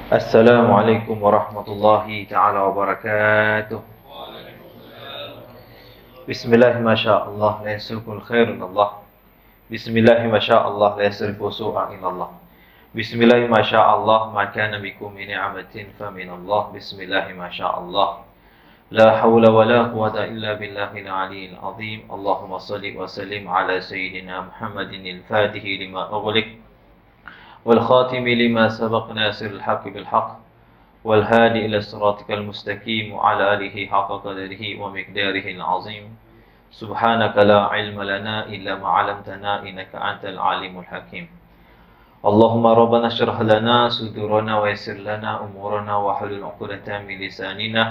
Assalamualaikum warahmatullahi ta'ala wabarakatuh. Bismillah masyaallah la yasriful khairun Allah. Bismillah masyaallah la yasrifu su'a ilallah. Bismillah masyaallah ma kana bikum min ni'matin fa min Allah. Bismillah masyaallah. La hawla wa la quwwata illa billahil aliyyil azim. Allahumma shalli wa sallim ala sayyidina Muhammadin al-Fatihi lima ughliq wal khatimi lima sabaq nasiril haqqi bil haqq والهادي إلى صراطك المستقيم وعلى آله حق قدره ومقداره العظيم سبحانك لا علم لنا إلا ما علمتنا إنك أنت العليم الحكيم اللهم ربنا اشرح لنا صدورنا ويسر لنا أمورنا واحلل عقدة من لساننا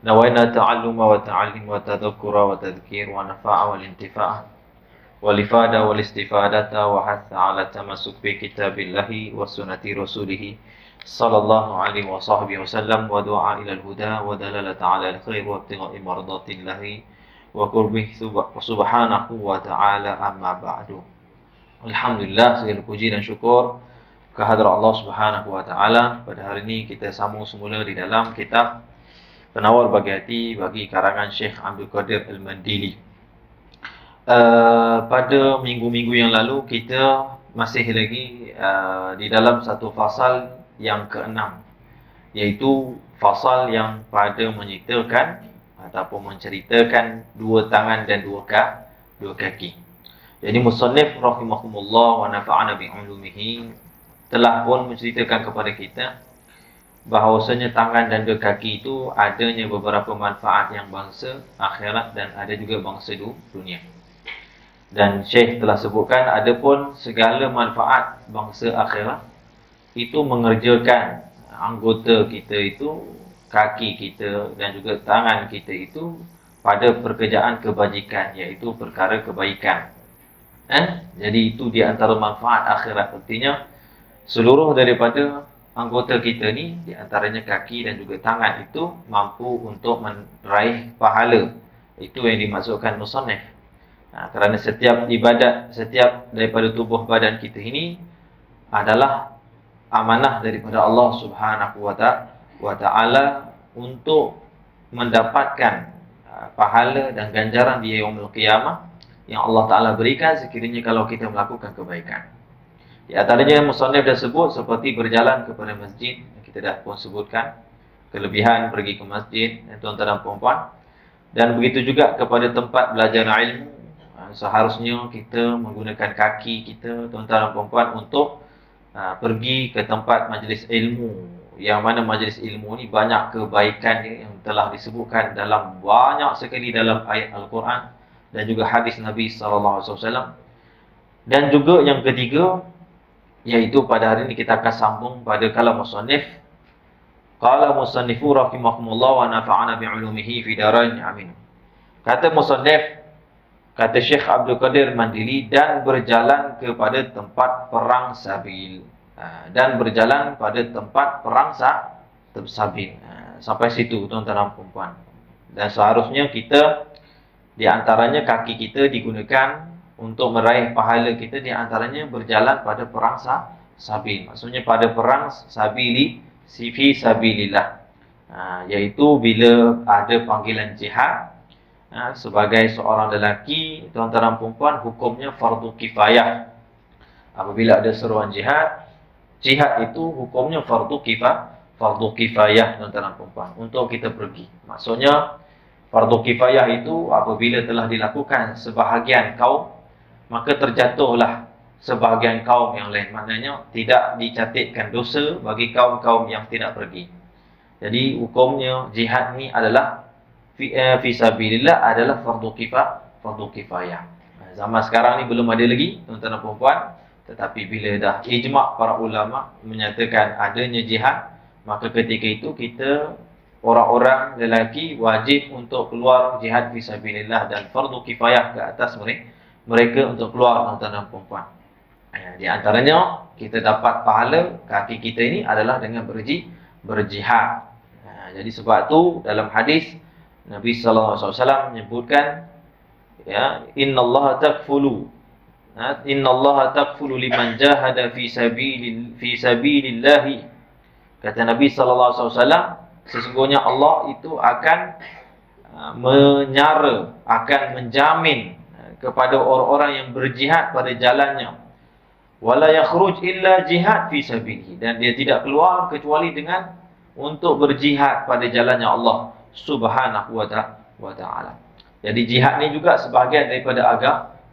نوينا تعلم وتعلم وتذكر وتذكير ونفع والانتفاع والإفادة والاستفادة وحث على التمسك بكتاب الله وسنة رسوله صلى الله عليه وصحبه وسلم ودعاء إلى الهدى ودلالة على الخير وابتغاء مرضات الله وقربه سبحانه وتعالى أما بعد. Alhamdulillah, segala puji dan syukur kehadrat Allah Subhanahu wa taala. Pada hari ini kita sambung semula di dalam kitab Penawar Bagi Hati bagi karangan Syekh Abdul Qadir Al-Mandili. Pada minggu-minggu yang lalu kita masih lagi di dalam satu fasal yang keenam, iaitu fasal yang pada menceritakan ataupun menceritakan dua tangan dan dua kaki. Jadi musannif rahimahumullah wa nafa'ana bi'ulumihi telah pun menceritakan kepada kita bahawasanya tangan dan dua kaki itu adanya beberapa manfaat yang bangsa akhirat dan ada juga bangsa dunia. Dan Syekh telah sebutkan adapun segala manfaat bangsa akhirat itu mengerjakan anggota kita itu, kaki kita dan juga tangan kita itu pada pekerjaan kebajikan, iaitu perkara kebaikan. Jadi itu di antara manfaat akhirat. Artinya seluruh daripada anggota kita ni, di antaranya kaki dan juga tangan itu mampu untuk meraih pahala. Itu yang dimaksudkan musannif. Kerana setiap ibadat, setiap daripada tubuh badan kita ini adalah amanah daripada Allah Subhanahu wa taala untuk mendapatkan pahala dan ganjaran di yaumul qiyamah yang Allah Taala berikan sekiranya kalau kita melakukan kebaikan. Di antaranya musannif dah sebut seperti berjalan kepada masjid, kita dah pun sebutkan kelebihan pergi ke masjid tuan-tuan dan puan-puan, dan begitu juga kepada tempat belajar ilmu. Seharusnya kita menggunakan kaki kita tuan-tuan dan puan-puan untuk pergi ke tempat majlis ilmu, yang mana majlis ilmu ni banyak kebaikan yang telah disebutkan dalam banyak sekali dalam ayat Al-Quran dan juga hadis Nabi SAW. Dan juga yang ketiga, iaitu pada hari ini kita akan sambung pada kalam musannif. Qala musannifu rahimahumullah wa nafa'ana bi'ulumihi fi darain amin. Kata musannif, kata Syekh Abdul Qadir Mandili, dan berjalan kepada tempat perang sabil. Dan berjalan pada tempat perang sabil. Sampai situ tuan-tuan dan puan-puan. Dan seharusnya kita, di antaranya kaki kita digunakan untuk meraih pahala kita, di antaranya berjalan pada perang sabil. Maksudnya pada perang sabili, fi sabilillah. Iaitu bila ada panggilan jihad, sebagai seorang lelaki, tuan-tuan dan puan-puan, hukumnya fardu kifayah. Apabila ada seruan jihad itu hukumnya fardu kifayah tuan-tuan dan puan-puan untuk kita pergi. Maksudnya fardu kifayah itu apabila telah dilakukan sebahagian kaum, maka terjatuhlah sebahagian kaum yang lain. Maknanya tidak dicatatkan dosa bagi kaum-kaum yang tidak pergi. Jadi hukumnya jihad ni adalah fi sabilillah, adalah fardu kifayah. Zaman sekarang ni belum ada lagi tuan-tuan dan puan-puan, tetapi bila dah ijma' para ulama menyatakan adanya jihad, maka ketika itu kita orang-orang lelaki wajib untuk keluar jihad fi sabilillah, dan fardu kifayah ke atas mereka untuk keluar tuan-tuan dan puan-puan. Di antaranya kita dapat pahala kaki kita ini adalah dengan berjihad. Jadi sebab tu dalam hadis Nabi sallallahu alaihi wasallam menyebutkan, ya, innallaha takfulu liman jahada fi sabilillah Kata Nabi sallallahu alaihi wasallam, sesungguhnya Allah itu akan menyara, akan menjamin kepada orang-orang yang berjihad pada jalannya. Wala yakhruj illa jihad fi sabilihi, dan dia tidak keluar kecuali dengan untuk berjihad pada jalannya Allah Subhanahu wa ta'ala. Jadi jihad ni juga sebahagian daripada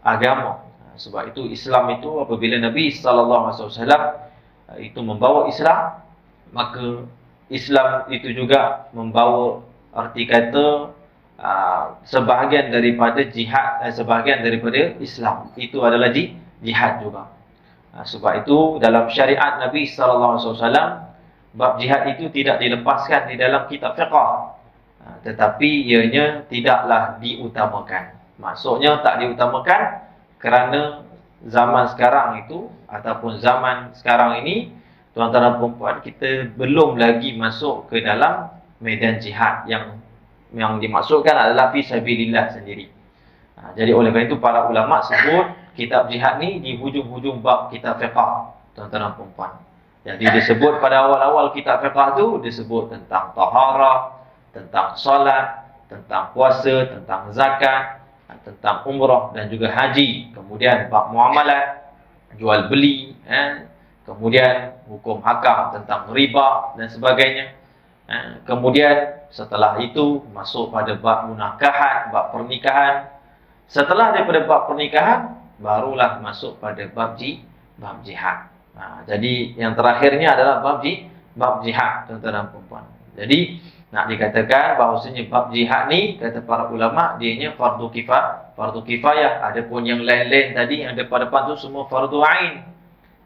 agama. Sebab itu Islam itu apabila Nabi sallallahu alaihi wasallam itu membawa Islam, maka Islam itu juga membawa arti kata sebahagian daripada jihad, sebahagian daripada Islam itu adalah jihad juga. Sebab itu dalam syariat Nabi sallallahu alaihi wasallam, bab jihad itu tidak dilepaskan di dalam kitab fiqh, tetapi ianya tidaklah diutamakan. Maksudnya tak diutamakan kerana zaman sekarang itu ataupun zaman sekarang ini, tuan-tuan dan puan-puan, kita belum lagi masuk ke dalam medan jihad yang dimaksudkan adalah fi sabilillah sendiri. Jadi oleh kerana itu para ulama sebut kitab jihad ni di hujung-hujung bab kitab fiqh, tuan-tuan dan puan-puan. Jadi disebut pada awal-awal kitab fiqh tu disebut tentang taharah, tentang solat, tentang puasa, tentang zakat, tentang umrah dan juga haji. Kemudian bab muamalat, jual beli, kemudian hukum hakam tentang riba dan sebagainya. Kemudian setelah itu masuk pada bab munakahat, bab pernikahan. Setelah daripada bab pernikahan, barulah masuk pada bab jihad. Jadi yang terakhirnya adalah bab jihad, tuan-tuan dan puan-puan. Jadi nak dikatakan bahawasanya bab jihad ni, kata para ulama, dianya fardu kifayah. Adapun yang lain-lain tadi yang depan-depan tu semua fardu ain.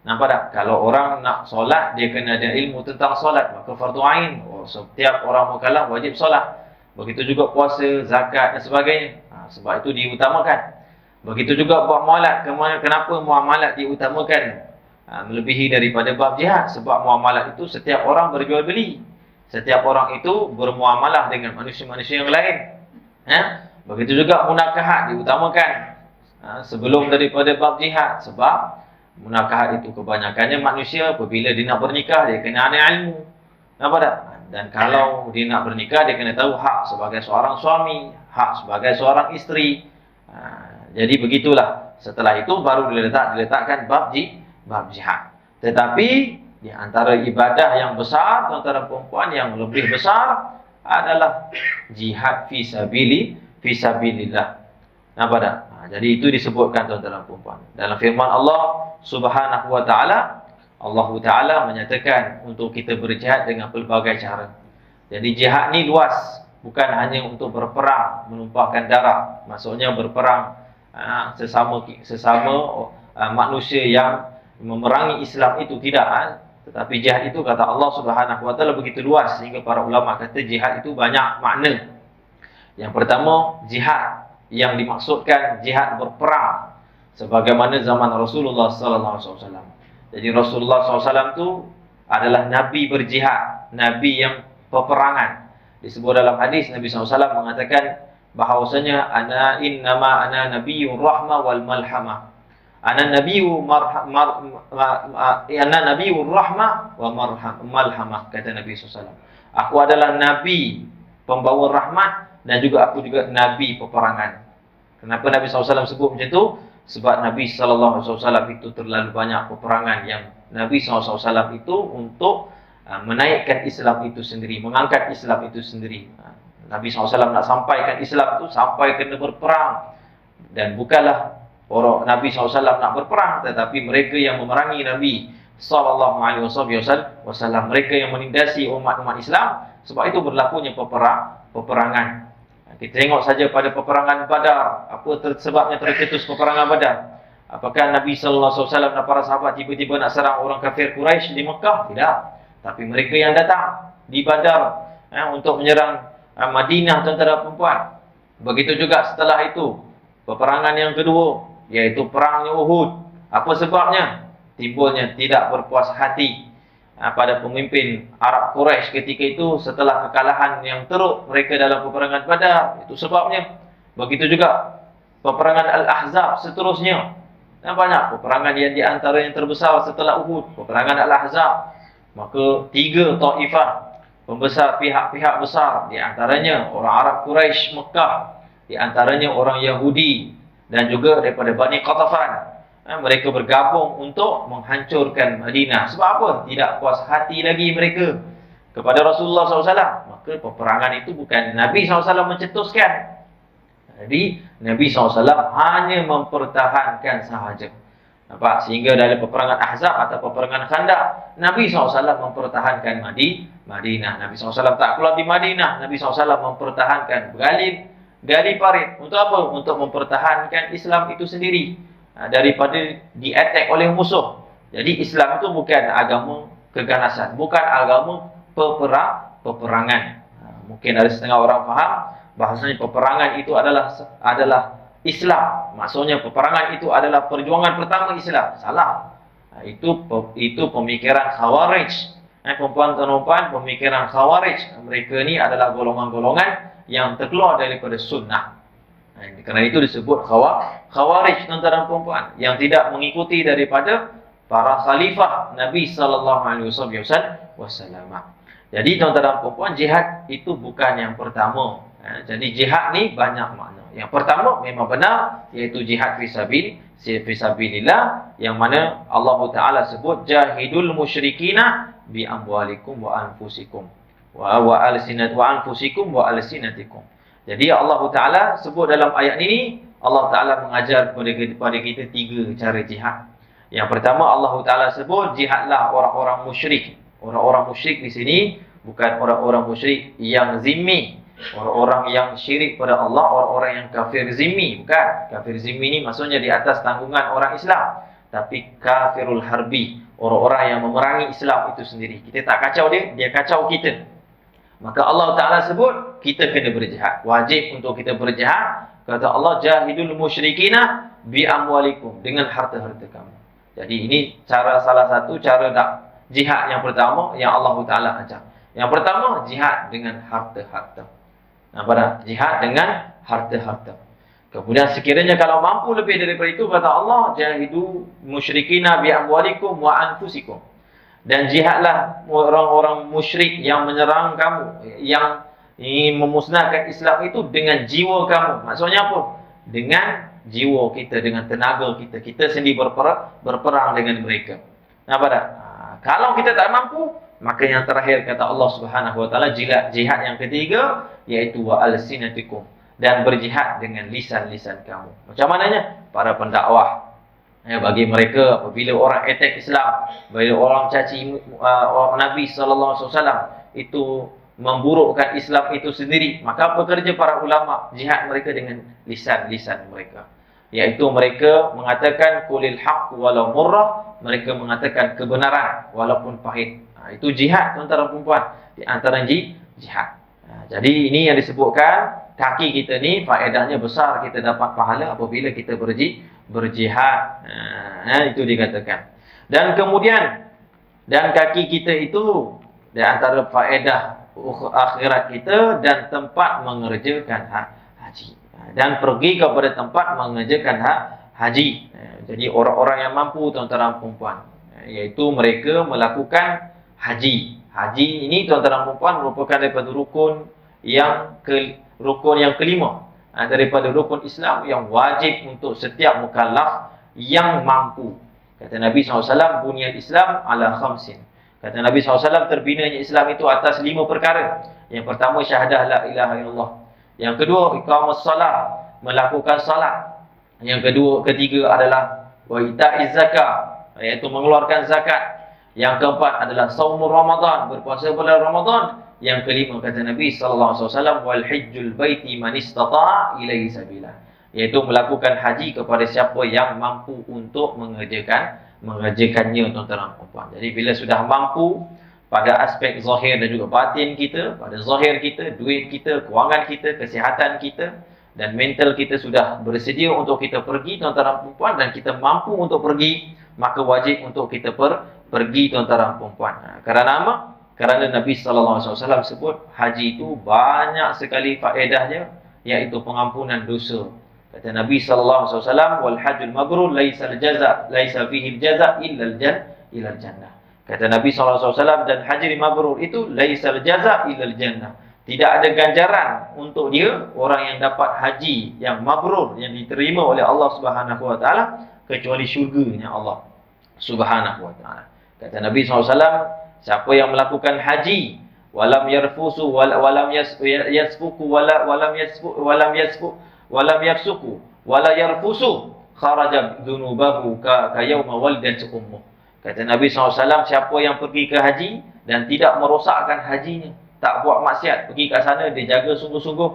Nampak tak? Kalau orang nak solat, dia kena ada ilmu tentang solat, maka fardu ain. Setiap orang mukallaf wajib solat. Begitu juga puasa, zakat dan sebagainya. Sebab itu diutamakan. Begitu juga bab muamalat. Kenapa muamalat diutamakan melebihi daripada bab jihad? Sebab muamalat itu setiap orang berjual beli. Setiap orang itu bermuamalah dengan manusia-manusia yang lain. Begitu juga munakahat diutamakan sebelum daripada bab jihad. Sebab munakahat itu kebanyakannya manusia apabila dia nak bernikah, dia kena ada ilmu. Nampak tak? Dan kalau dia nak bernikah, dia kena tahu hak sebagai seorang suami, hak sebagai seorang isteri. Jadi begitulah. Setelah itu baru diletakkan bab jihad. Tetapi di antara ibadah yang besar, tuan-tuan dan puan-puan, yang lebih besar adalah jihad fi sabilillah. Nampak tak? Jadi itu disebutkan, tuan-tuan dan puan-puan, dalam firman Allah Subhanahu wa ta'ala. Allah Ta'ala menyatakan untuk kita berjihad dengan pelbagai cara. Jadi jihad ni luas, bukan hanya untuk berperang, menumpahkan darah. Maksudnya berperang sesama manusia yang memerangi Islam itu tidak. Tetapi jihad itu, kata Allah Subhanahu wa ta'ala, begitu luas sehingga para ulama kata jihad itu banyak makna. Yang pertama, jihad yang dimaksudkan jihad berperang sebagaimana zaman Rasulullah sallallahu alaihi wasallam. Jadi Rasulullah SAW itu adalah Nabi berjihad, Nabi yang peperangan. Disebut dalam hadis Nabi SAW mengatakan bahawasanya innama ana nabiyyur rahmah wal malhamah. Ana nabiyyur rahmah wa malhamah, kata Nabi SAW. Aku adalah Nabi pembawa rahmat dan juga aku juga Nabi peperangan. Kenapa Nabi SAW sebut macam tu? Sebab Nabi SAW itu terlalu banyak peperangan yang Nabi SAW itu untuk menaikkan Islam itu sendiri, mengangkat Islam itu sendiri. Nabi SAW nak sampaikan Islam itu sampai kena berperang. Dan bukanlah orang Nabi SAW nak berperang, tetapi mereka yang memerangi Nabi SAW, mereka yang menindasi umat-umat Islam. Sebab itu berlakunya peperangan. Kita tengok saja pada peperangan Badar. Apa sebabnya tercetus peperangan Badar? Apakah Nabi SAW dan para sahabat tiba-tiba nak serang orang kafir Quraisy di Mekah? Tidak. Tapi mereka yang datang di Badar untuk menyerang Madinah, tuan-tuan dan puan-puan. Begitu juga setelah itu, peperangan yang kedua, iaitu perangnya Uhud. Apa sebabnya? Timbulnya tidak berpuas hati pada pemimpin Arab Quraisy ketika itu setelah kekalahan yang teruk mereka dalam peperangan Badar. Itu sebabnya. Begitu juga peperangan Al-Ahzab seterusnya. Dan banyak peperangan yang di antara yang terbesar setelah Uhud, peperangan Al-Ahzab. Maka 3 taifah pembesar, pihak-pihak besar, di antaranya orang Arab Quraisy Mekah, di antaranya orang Yahudi dan juga daripada Bani Qatafan. Mereka bergabung untuk menghancurkan Madinah. Sebab apa? Tidak puas hati lagi mereka kepada Rasulullah SAW. Maka peperangan itu bukan Nabi SAW mencetuskan. Jadi Nabi SAW hanya mempertahankan sahaja. Nampak? Sehingga dalam peperangan Ahzab atau peperangan Khandaq, Nabi SAW mempertahankan Madinah. Nabi SAW tak keluar di Madinah. Nabi SAW mempertahankan gali parit. Untuk apa? Untuk mempertahankan Islam itu sendiri daripada di-attack oleh musuh. Jadi Islam itu bukan agama keganasan, bukan agama peperangan. Mungkin ada setengah orang faham bahasanya peperangan itu adalah Islam. Maksudnya peperangan itu adalah perjuangan pertama Islam. Salah. Itu pemikiran Khawarij. Perempuan-perempuan pemikiran Khawarij. Mereka ni adalah golongan-golongan yang terkeluar daripada sunnah. Kerana itu disebut Khawarij, tuan-tuan dan perempuan, yang tidak mengikuti daripada para khalifah Nabi sallallahu alaihi wasallam. Jadi tuan-tuan dan perempuan, jihad itu bukan yang pertama. Jadi jihad ni banyak makna. Yang pertama memang benar, iaitu jihad fisabilillah, yang mana Allah Taala sebut jahidul musyrikina bi amwalikum wa anfusikum wa anfusikum wa alsinatikum. Jadi Allah Taala sebut dalam ayat ini, Allah Taala mengajar kepada kita 3 cara jihad. Yang pertama, Allah Taala sebut jihadlah orang-orang musyrik. Orang-orang musyrik di sini bukan orang-orang musyrik yang zimmi, orang-orang yang syirik pada Allah, orang-orang yang kafir zimmi, bukan. Kafir zimmi ni maksudnya di atas tanggungan orang Islam. Tapi kafirul harbi, orang-orang yang memerangi Islam itu sendiri. Kita tak kacau dia kacau kita. Maka Allah Ta'ala sebut, kita kena berjihad. Wajib untuk kita berjihad. Kata Allah, jahidul musyrikina bi amwalikum, dengan harta-harta kamu. Jadi ini salah satu cara jihad yang pertama yang Allah Ta'ala ajar. Yang pertama, jihad dengan harta-harta. Nampak? Jihad dengan harta-harta. Kemudian sekiranya kalau mampu lebih daripada itu, kata Allah, jahidu musyrikina bi amwalikum wa anfusikum. Dan jihadlah orang-orang musyrik yang menyerang kamu, yang ingin memusnahkan Islam itu dengan jiwa kamu. Maksudnya apa? Dengan jiwa kita, dengan tenaga kita. Kita sendiri berperang dengan mereka. Nampak tak? Kalau kita tak mampu, maka yang terakhir kata Allah Subhanahu Wa Taala, jihad yang ketiga, iaitu wa alsinatikum, dan berjihad dengan lisan-lisan kamu. Macam mananya? Para pendakwah. Bagi mereka, apabila orang attack Islam, bila orang caci Nabi SAW, itu memburukkan Islam itu sendiri, maka apa kerja para ulama? Jihad mereka dengan lisan-lisan mereka, iaitu mereka mengatakan qulil haqq walau murrah, mereka mengatakan kebenaran walaupun pahit. Itu jihad, tuan-tuan dan perempuan, di antara jihad. Jadi ini yang disebutkan, kaki kita ni faedahnya besar, kita dapat pahala apabila kita berjihad. Itu dikatakan. Dan kemudian, dan kaki kita itu di antara faedah akhirat kita, dan tempat mengerjakan haji. Dan pergi kepada tempat mengerjakan haji. Jadi orang-orang yang mampu, tuan-tuan dan perempuan, iaitu mereka melakukan haji. Haji ini, tuan-tuan dan perempuan, merupakan daripada rukun yang kelima, daripada rukun Islam yang wajib untuk setiap mukallaf yang mampu. Kata Nabi SAW, bunyan Islam ala khamsin. Kata Nabi SAW, terbinanya Islam itu atas 5 perkara. Yang pertama, syahadah la ilaha illallah. Yang kedua, iqamus salat, melakukan salat. Yang ketiga adalah wa ita'iz zakat, iaitu mengeluarkan zakat. Yang keempat adalah saumur Ramadan, berpuasa bulan Ramadan. Yang kelima, kata Nabi SAW, wal hajjul baiti man istata'a ilaihi sabila, iaitu melakukan haji kepada siapa yang mampu untuk mengerjakannya, tuan-tuan dan puan. Jadi bila sudah mampu pada aspek zahir dan juga batin kita, pada zahir kita, duit kita, kewangan kita, kesihatan kita dan mental kita sudah bersedia untuk kita pergi, tuan-tuan dan puan, dan kita mampu untuk pergi, maka wajib untuk kita pergi, tuan-tuan dan puan. Kerana apa? Kerana Nabi SAW sebut haji itu banyak sekali faedahnya, iaitu pengampunan dosa. Kata Nabi SAW, wal hajjul mabrur laisa fihi al-jaza illa al-jannah. Kata Nabi SAW, dan haji mabrur itu laisal jaza illal jannah. Tidak ada ganjaran untuk dia, orang yang dapat haji yang mabrur, yang diterima oleh Allah Subhanahu wa taala, kecuali syurganya Allah Subhanahu wa taala. Kata Nabi SAW, siapa yang melakukan haji walam yarfusu walam yasfuku walam yafsuku wala yarfusu kharaja dzunubahu ka yauma walidat ummuh. Kata Nabi SAW, siapa yang pergi ke haji dan tidak merosakkan hajinya, tak buat maksiat, pergi ke sana dia jaga sungguh-sungguh,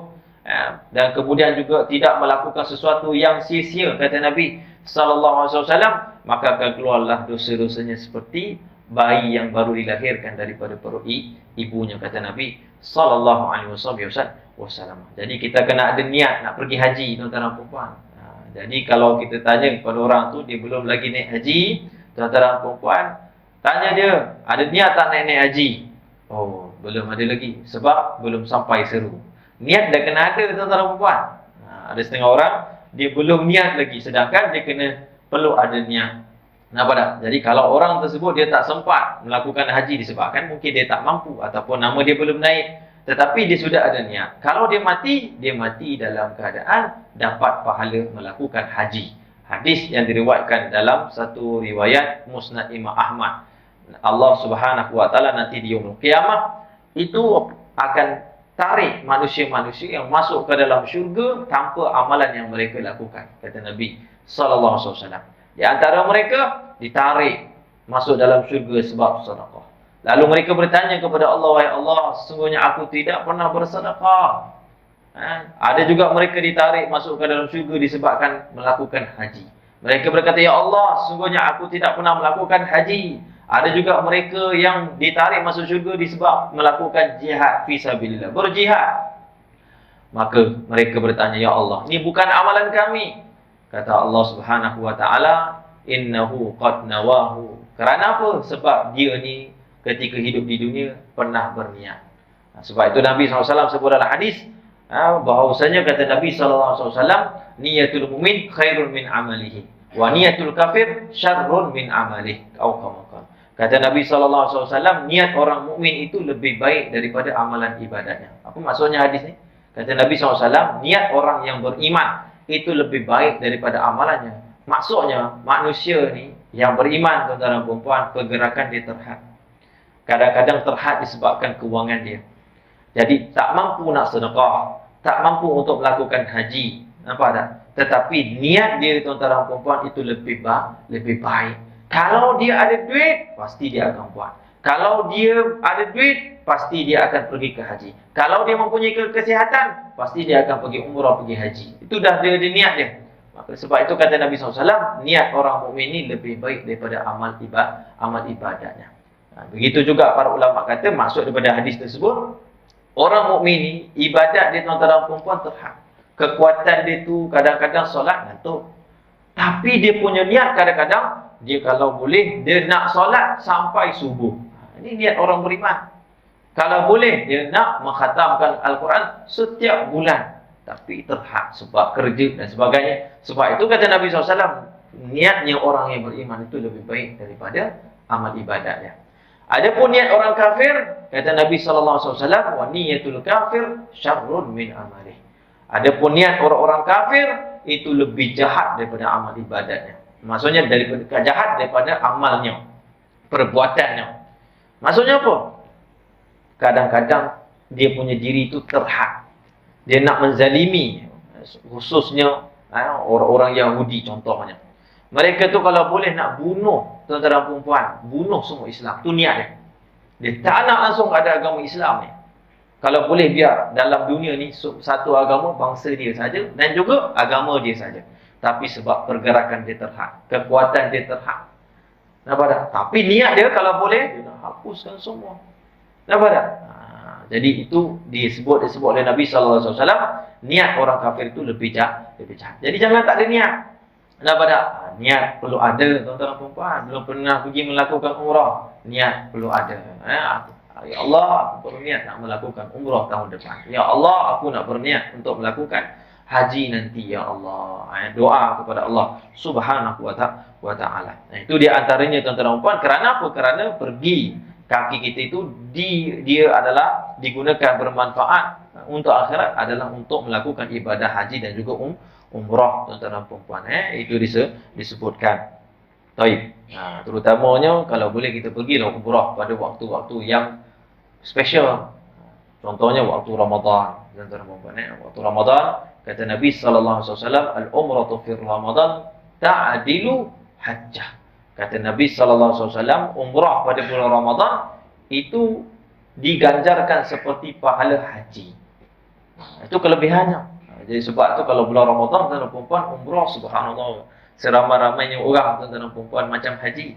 dan kemudian juga tidak melakukan sesuatu yang sia-sia, kata Nabi SAW, maka akan keluarlah dosa-dosanya seperti bayi yang baru dilahirkan daripada perut ibunya, kata Nabi SAW. Jadi kita kena ada niat nak pergi haji, tuan-tuan dan puan. Jadi kalau kita tanya kepada orang tu, dia belum lagi naik haji, tuan-tuan dan puan, tanya dia, ada niat tak naik haji? Oh, belum ada lagi, sebab belum sampai seru. Niat dah kena ada, tuan-tuan dan puan. Ada setengah orang, dia belum niat lagi, sedangkan dia kena perlu ada niat. Nampak tak? Jadi kalau orang tersebut dia tak sempat melakukan haji disebabkan mungkin dia tak mampu ataupun nama dia belum naik, tetapi dia sudah ada niat. Kalau dia mati dalam keadaan dapat pahala melakukan haji. Hadis yang diriwayatkan dalam satu riwayat Musnad Imam Ahmad. Allah Subhanahu wa taala nanti di yaumul qiyamah itu akan tarik manusia-manusia yang masuk ke dalam syurga tanpa amalan yang mereka lakukan, kata Nabi sallallahu alaihi wasallam. Di antara mereka ditarik masuk dalam syurga sebab sedekah. Lalu mereka bertanya kepada Allah, wahai Allah, sesungguhnya aku tidak pernah bersedekah. Ada juga mereka ditarik masuk ke dalam syurga disebabkan melakukan haji. Mereka berkata, ya Allah, sesungguhnya aku tidak pernah melakukan haji. Ada juga mereka yang ditarik masuk syurga disebab melakukan jihad fisabilillah, berjihad. Maka mereka bertanya, ya Allah, ini bukan amalan kami. Kata Allah Subhanahu wa taala, innahu qad nawahu. Kerana apa? Sebab dia ni ketika hidup di dunia pernah berniat. Sebab itu Nabi SAW sebut dalam hadis, bahawasanya kata Nabi SAW, niyatul mu'min khairun min amalihi wa niyatul kafir syarrun min amalihi. Kata Nabi SAW, niat orang mukmin itu lebih baik daripada amalan ibadahnya. Apa maksudnya hadis ni? Kata Nabi SAW, niat orang yang beriman itu lebih baik daripada amalannya. Maksudnya, manusia ni yang beriman, tuan-tuan dan puan-puan, pergerakan dia terhad. Kadang-kadang terhad disebabkan kewangan dia. Jadi, tak mampu nak sedekah, tak mampu untuk melakukan haji. Nampak tak? Tetapi niat dia, tuan-tuan dan puan-puan, itu lebih baik. Kalau dia ada duit, pasti dia akan buat. Kalau dia ada duit, pasti dia akan pergi ke haji. Kalau dia mempunyai kesihatan, pasti dia akan pergi umrah, pergi haji. Itu dah dia niat dia. Maka sebab itu kata Nabi SAW, niat orang mukmin ini lebih baik daripada amal ibadahnya. Begitu juga para ulama kata, maksud daripada hadis tersebut, orang mukmin ini, ibadat dia tuan-tuan dan puan-puan terhad. Kekuatan dia tu kadang-kadang solat ngantuk. Tapi dia punya niat kadang-kadang, dia kalau boleh, dia nak solat sampai subuh. Ini niat orang beriman. Kalau boleh, dia nak mengkhatamkan Al-Quran setiap bulan. Tapi terhad sebab kerja dan sebagainya. Sebab itu kata Nabi SAW, niatnya orang yang beriman itu lebih baik daripada amal ibadahnya. Adapun niat orang kafir, kata Nabi SAW, wa niyatul kafir syarrun min amalih. Adapun niat orang-orang kafir, itu lebih jahat daripada amal ibadahnya. Maksudnya daripada jahat daripada amalnya, perbuatannya. Maksudnya apa? Kadang-kadang dia punya diri itu terhad. Dia nak menzalimi, khususnya orang-orang Yahudi contohnya. Mereka tu kalau boleh nak bunuh tuan-tuan dan puan-puan, bunuh semua Islam. Tu niat dia. Dia tak nak langsung ada agama Islam ni. Kalau boleh biar dalam dunia ni satu agama bangsa dia saja dan juga agama dia saja. Tapi sebab pergerakan dia terhad, kekuatan dia terhad. Nampak tak? Tapi niat dia kalau boleh, dia nak hapuskan semua. Nampak tak? Jadi itu disebut oleh Nabi SAW, niat orang kafir itu lebih jahat. Jadi jangan tak ada niat. Nampak tak? Niat perlu ada, tuan-tuan dan puan-puan. Belum pernah pergi melakukan umrah, niat perlu ada. Ya Allah, aku berniat nak melakukan umrah tahun depan. Ya Allah, aku nak berniat untuk melakukan haji nanti ya Allah. Doa kepada Allah Subhanahu wa taala. Itu di antaranya tuan-tuan dan puan, kerana apa? Kerana pergi kaki kita itu dia adalah digunakan bermanfaat untuk akhirat, adalah untuk melakukan ibadah haji dan juga umrah tuan-tuan dan puan. Itu disebutkan. Baik. Terutamanya kalau boleh kita pergilah umrah pada waktu-waktu yang special. Contohnya waktu Ramadan. Waktu Ramadan kata Nabi sallallahu alaihi wasallam, al-umratu fi Ramadan ta'dilu hajjah. Kata Nabi sallallahu alaihi wasallam, umrah pada bulan Ramadan itu diganjarkan seperti pahala haji. Itu kelebihannya. Jadi sebab tu kalau bulan Ramadan tuan-tuan dan puan umrah, subhanallah, seramai-ramainya orang tuan-tuan dan puan macam haji.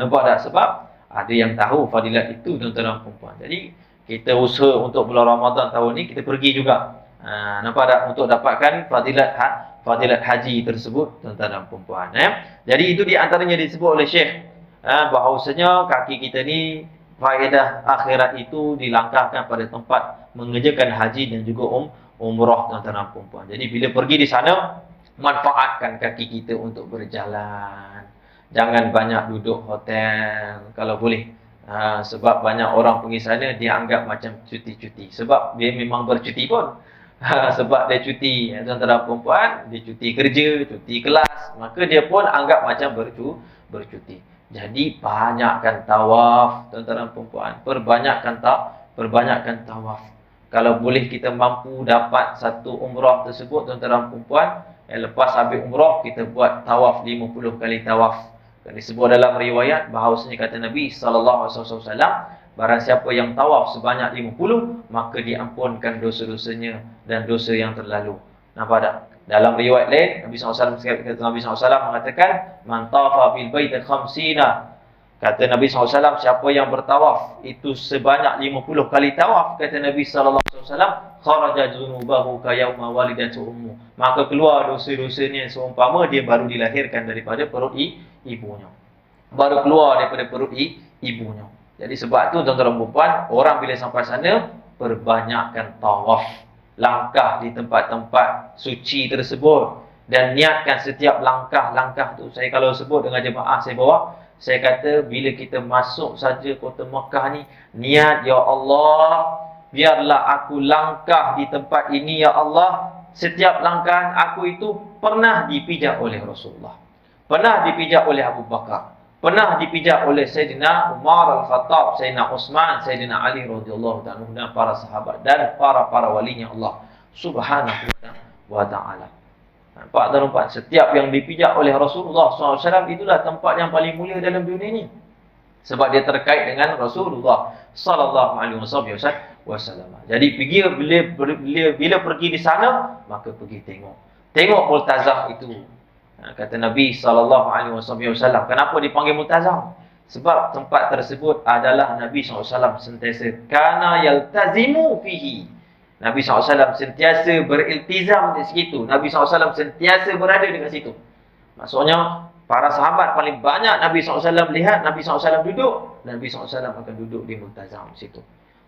Nampak tak? Sebab ada yang tahu fadilat itu tuan-tuan dan puan. Jadi kita usaha untuk bulan Ramadan tahun ni kita pergi juga. Nampak tak? Untuk dapatkan fadilat haji tersebut tuan-tuan dan puan. Jadi itu di antaranya disebut oleh Syekh bahawasanya kaki kita ni faedah akhirat itu dilangkahkan pada tempat mengerjakan haji dan juga umrah tuan-tuan dan puan. Jadi bila pergi di sana, manfaatkan kaki kita untuk berjalan. Jangan banyak duduk hotel kalau boleh. Sebab banyak orang pergi sana dia anggap macam cuti-cuti. Sebab dia memang bercuti pun. Sebab dia cuti, tuan-tuan dan puan, dia cuti kerja, cuti kelas, maka dia pun anggap macam bercuti. Jadi banyakkan tawaf tuan-tuan dan puan. Perbanyakkan tawaf. Kalau boleh kita mampu dapat satu umrah tersebut tuan-tuan dan puan, lepas habis umrah kita buat tawaf 50 kali tawaf. Disebut dalam riwayat bahawasanya kata Nabi sallallahu alaihi wasallam, barang siapa yang tawaf sebanyak 50, maka diampunkan dosa-dosanya dan dosa yang terlalu. Nampak tak? Dalam riwayat lain Nabi sallallahu alaihi wasallam mengatakan, man tawafa bil bait khamsina. Kata Nabi SAW, siapa yang bertawaf itu sebanyak 50 kali tawaf, kata Nabi SAW, kharaja dzunubahu ka yauma walidatu ummu. Maka keluar dosa-dosanya seumpama dia baru dilahirkan daripada perut ibunya. Baru keluar daripada perut ibunya. Jadi sebab tu tuan-tuan dan puan, orang bila sampai sana perbanyakkan tawaf, langkah di tempat-tempat suci tersebut dan niatkan setiap langkah-langkah tu. Saya kalau sebut dengan jemaah saya bawa, saya kata bila kita masuk saja kota Mekah ni, niat, ya Allah, biarlah aku langkah di tempat ini ya Allah. Setiap langkah aku itu pernah dipijak oleh Rasulullah, pernah dipijak oleh Abu Bakar, pernah dipijak oleh Sayyidina Umar Al-Khattab, Sayyidina Utsman, Sayyidina Ali radhiyallahu ta'ala dan para sahabat dan para walinya Allah Subhanahu wa ta'ala. Nampak tuan-tuan, setiap yang dipijak oleh Rasulullah SAW itulah tempat yang paling mulia dalam dunia ini. Sebab dia terkait dengan Rasulullah sallallahu alaihi wasallam. Jadi bila pergi di sana, maka pergi tengok multazam itu. Kata Nabi sallallahu alaihi wasallam, kenapa dipanggil multazam? Sebab tempat tersebut adalah Nabi SAW sentiasa kana yaltazimu fihi. Nabi SAW sentiasa beriltizam di situ. Nabi SAW sentiasa berada di situ. Maksudnya, para sahabat paling banyak Nabi SAW lihat, Nabi SAW duduk, Nabi SAW akan duduk di multazam di situ.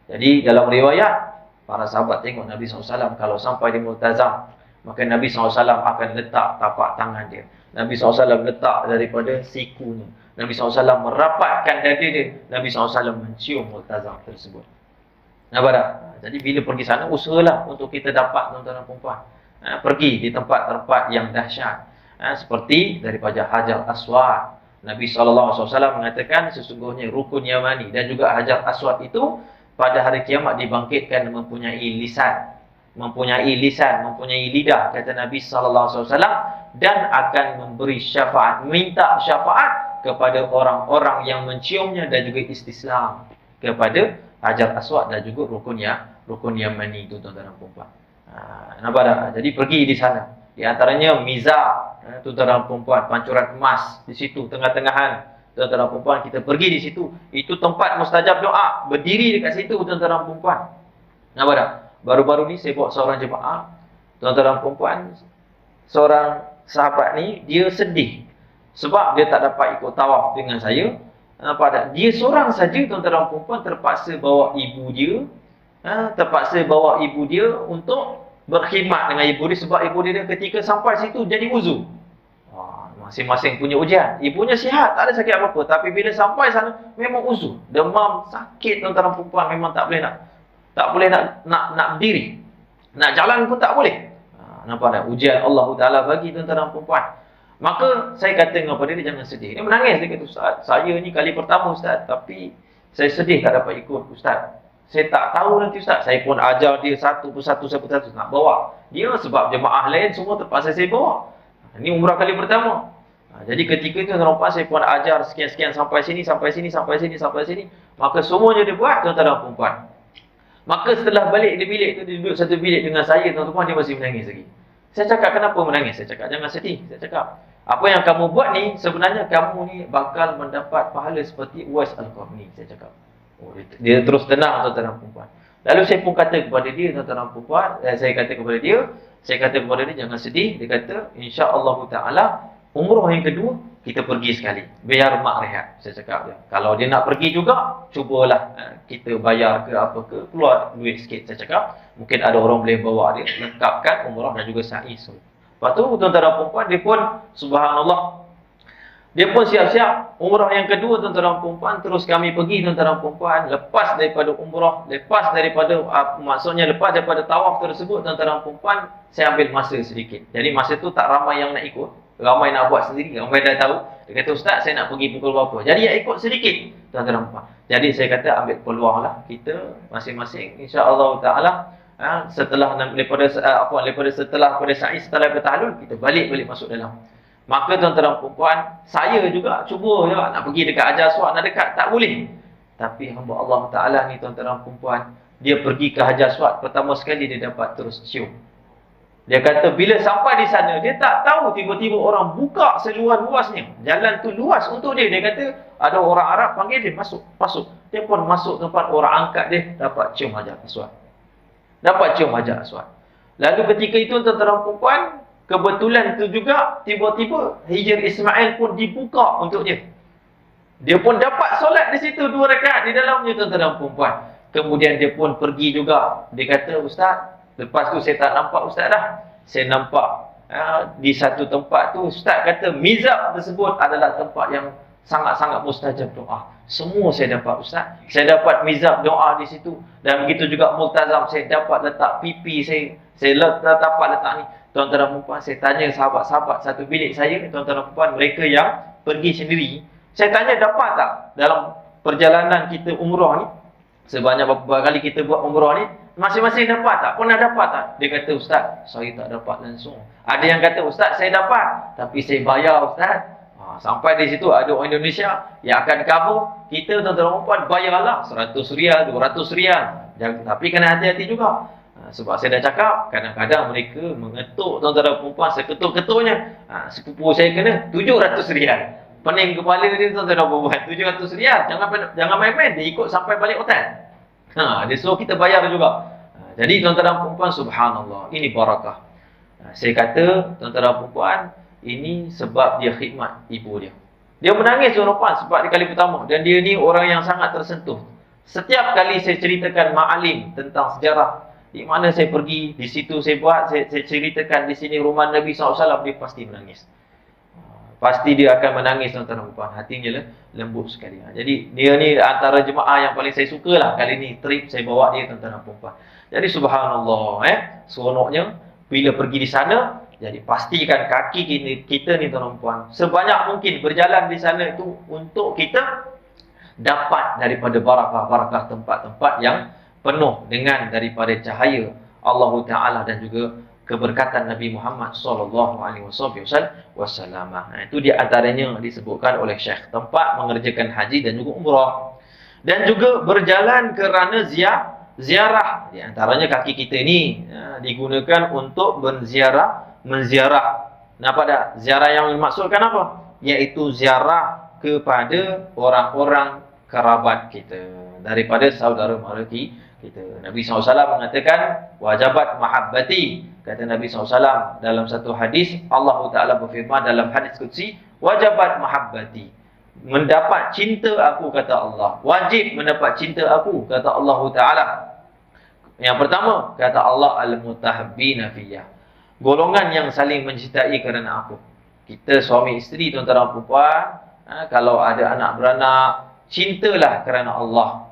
Jadi, dalam riwayat, para sahabat tengok Nabi SAW kalau sampai di multazam, maka Nabi SAW akan letak tapak tangan dia. Nabi SAW letak daripada sikunya. Nabi SAW merapatkan dada dia. Nabi SAW mencium multazam tersebut. Nampak tak? Jadi bila pergi sana, usahalah untuk kita dapat tuan-tuan dan puan. Pergi di tempat-tempat yang dahsyat. Seperti daripada Hajar Aswad. Nabi SAW mengatakan sesungguhnya rukun Yamani dan juga Hajar Aswad itu pada hari kiamat dibangkitkan mempunyai lisan. Mempunyai lidah, kata Nabi SAW, dan akan memberi syafaat, minta syafaat kepada orang-orang yang menciumnya dan juga istislam kepada Hajar Aswad dan juga rukun Yamani itu tuan-tuan dan puan. Nampak tak? Jadi pergi di sana. Di antaranya mizar, tuan-tuan dan puan, pancuran emas di situ tengah-tengahan. Tuan-tuan dan puan, kita pergi di situ. Itu tempat mustajab doa. Berdiri dekat situ tuan-tuan dan puan. Nampak tak? Baru-baru ni saya bawa seorang jemaah, tuan-tuan dan puan, seorang sahabat ni dia sedih sebab dia tak dapat ikut tawaf dengan saya. Nampak tak? Dia seorang saja tuan-tuan dan puan terpaksa bawa ibu dia, untuk berkhidmat dengan ibu dia, sebab ibu dia ketika sampai situ jadi uzur. Masing-masing punya ujian. Ibunya sihat, tak ada sakit apa-apa, tapi bila sampai sana memang uzur, demam, sakit tuan-tuan perempuan, memang tak boleh nak berdiri. Nak jalan pun tak boleh. Nampak tak? Ujian Allah Ta'ala bagi tuan-tuan perempuan. Maka saya kata kepada dia, jangan sedih. Dia menangis, dia kata, Ustaz, saya ni kali pertama Ustaz, tapi saya sedih tak dapat ikut Ustaz. Saya tak tahu nanti Ustaz. Saya pun ajar dia satu persatu nak bawa. Dia sebab jemaah lain semua terpaksa saya bawa. Ini umrah kali pertama. Jadi ketika itu tuan-tuan saya pun ajar sekian-sekian sampai sini. Maka semuanya dia buat tuan-tuan perempuan. Maka setelah balik di bilik tu, dia duduk satu bilik dengan saya, tuan-tuan, dia masih menangis lagi. Saya cakap, kenapa menangis? Saya cakap, jangan sedih. Saya cakap, apa yang kamu buat ni, sebenarnya kamu ni bakal mendapat pahala seperti Uwais Al-Qarni. Saya cakap. Dia terus tenang tuan-tuan perempuan. Lalu saya pun kata kepada dia, tuan-tuan perempuan, saya kata kepada dia, jangan sedih. Dia kata, insya-Allah Ta'ala, umrah yang kedua, kita pergi sekali. Biar mak rehat. Saya cakap dia, kalau dia nak pergi juga, cubalah kita bayar ke apa ke, keluar duit sikit. Saya cakap, mungkin ada orang boleh bawa dia, lengkapkan umrah dan juga sa'i. Lepas tu, tuan-tuan perempuan, dia pun, subhanallah, dia pun siap-siap umrah yang kedua, tuan-tuan perempuan. Terus kami pergi, tuan-tuan perempuan, lepas daripada umrah, lepas daripada tawaf tersebut, tuan-tuan perempuan, saya ambil masa sedikit. Jadi masa tu tak ramai yang nak ikut, ramai nak buat sendiri, ramai dah tahu. Dia kata, Ustaz, saya nak pergi pukul berapa? Jadi yang ikut sedikit, tuan-tuan perempuan. Jadi saya kata, ambil peluang lah kita masing-masing, insya-Allah Ta'ala, setelah pada sa'i, setelah bertahlul, kita balik masuk dalam. Maka tuan-tuan perempuan, saya juga cuba juga nak pergi dekat Hajar Aswad, nak dekat, tak boleh. Tapi hamba Allah Ta'ala ni, tuan-tuan perempuan, dia pergi ke Hajar Aswad, pertama sekali dia dapat terus cium. Dia kata bila sampai di sana, dia tak tahu tiba-tiba orang buka seluas-luasnya. Jalan tu luas untuk dia. Dia kata ada orang Arab panggil dia, masuk. Dia pun masuk tempat orang angkat dia, dapat cium Hajar Aswad. Lalu ketika itu, tuan-tuan perempuan, kebetulan tu juga tiba-tiba Hijr Ismail pun dibuka untuk dia. Dia pun dapat solat di situ 2 rakaat di dalamnya, tuan-tuan perempuan. Kemudian dia pun pergi juga. Dia kata, Ustaz, lepas tu saya tak nampak Ustaz dah. Saya nampak di satu tempat tu, Ustaz kata mizab tersebut adalah tempat yang sangat-sangat mustajab doa. Semua saya dapat Ustaz. Saya dapat mizab doa di situ. Dan begitu juga multazam, saya dapat letak pipi saya dapat letak ni. Tuan-tuan perempuan, saya tanya sahabat-sahabat satu bilik saya, tuan-tuan perempuan, mereka yang pergi sendiri, saya tanya dapat tak dalam perjalanan kita umrah ni, sebanyak berapa kali kita buat umrah ni, masing-masing dapat tak? Pernah dapat tak? Dia kata, Ustaz, saya tak dapat langsung. Ada yang kata, Ustaz, saya dapat, tapi saya bayar Ustaz. Sampai di situ ada orang Indonesia yang akan cover kita, tuan-tuan perempuan, bayarlah 100 rial, 200 rial. Tapi kena hati-hati juga. Sebab saya dah cakap, kadang-kadang mereka mengetuk tuan-tuan perempuan seketul-ketulnya. Sepupu saya kena 700 rial. Pening kepala dia, tuan-tuan perempuan, 700 rial. Jangan main-main, dia ikut sampai balik hotel. Dia suruh kita bayar juga. Jadi tuan-tuan perempuan, subhanallah, ini barakah. Saya kata, tuan-tuan perempuan, ini sebab dia khidmat ibu dia. Dia menangis tuan-tuan sebab di kali pertama. Dan dia ni orang yang sangat tersentuh. Setiap kali saya ceritakan ma'alim tentang sejarah, di mana saya pergi, di situ saya buat, saya ceritakan di sini rumah Nabi SAW, dia pasti menangis. Pasti dia akan menangis, tuan-tuan perempuan. Hatinya lembut sekali. Jadi dia ni antara jemaah yang paling saya suka lah. Kali ni trip saya bawa dia, tuan-tuan perempuan. Jadi subhanallah, seronoknya bila pergi di sana, jadi pastikan kaki kita ni, tuan-tuan perempuan, sebanyak mungkin berjalan di sana itu untuk kita dapat daripada barakah-barakah tempat-tempat yang penuh dengan daripada cahaya Allah Ta'ala dan juga keberkatan Nabi Muhammad SAW. Itu di antaranya disebutkan oleh Syekh, tempat mengerjakan haji dan juga umrah. Dan juga berjalan kerana ziarah. Di antaranya kaki kita ni digunakan untuk menziarah. Nampak tak? Ziarah yang dimaksudkan apa? Iaitu ziarah kepada orang-orang kerabat kita, daripada saudara mara kita. Nabi SAW mengatakan, wajabat mahabbati. Kata Nabi SAW dalam satu hadis, Allah Ta'ala berfirman dalam hadis qudsi, wajabat mahabbati. Mendapat cinta aku, kata Allah. Wajib mendapat cinta aku, kata Allah Ta'ala. Yang pertama, kata Allah, al-mutahabbina fiyah. Golongan yang saling mencintai kerana aku. Kita suami isteri, tuan-tuan dan puan, kalau ada anak beranak, cintalah kerana Allah.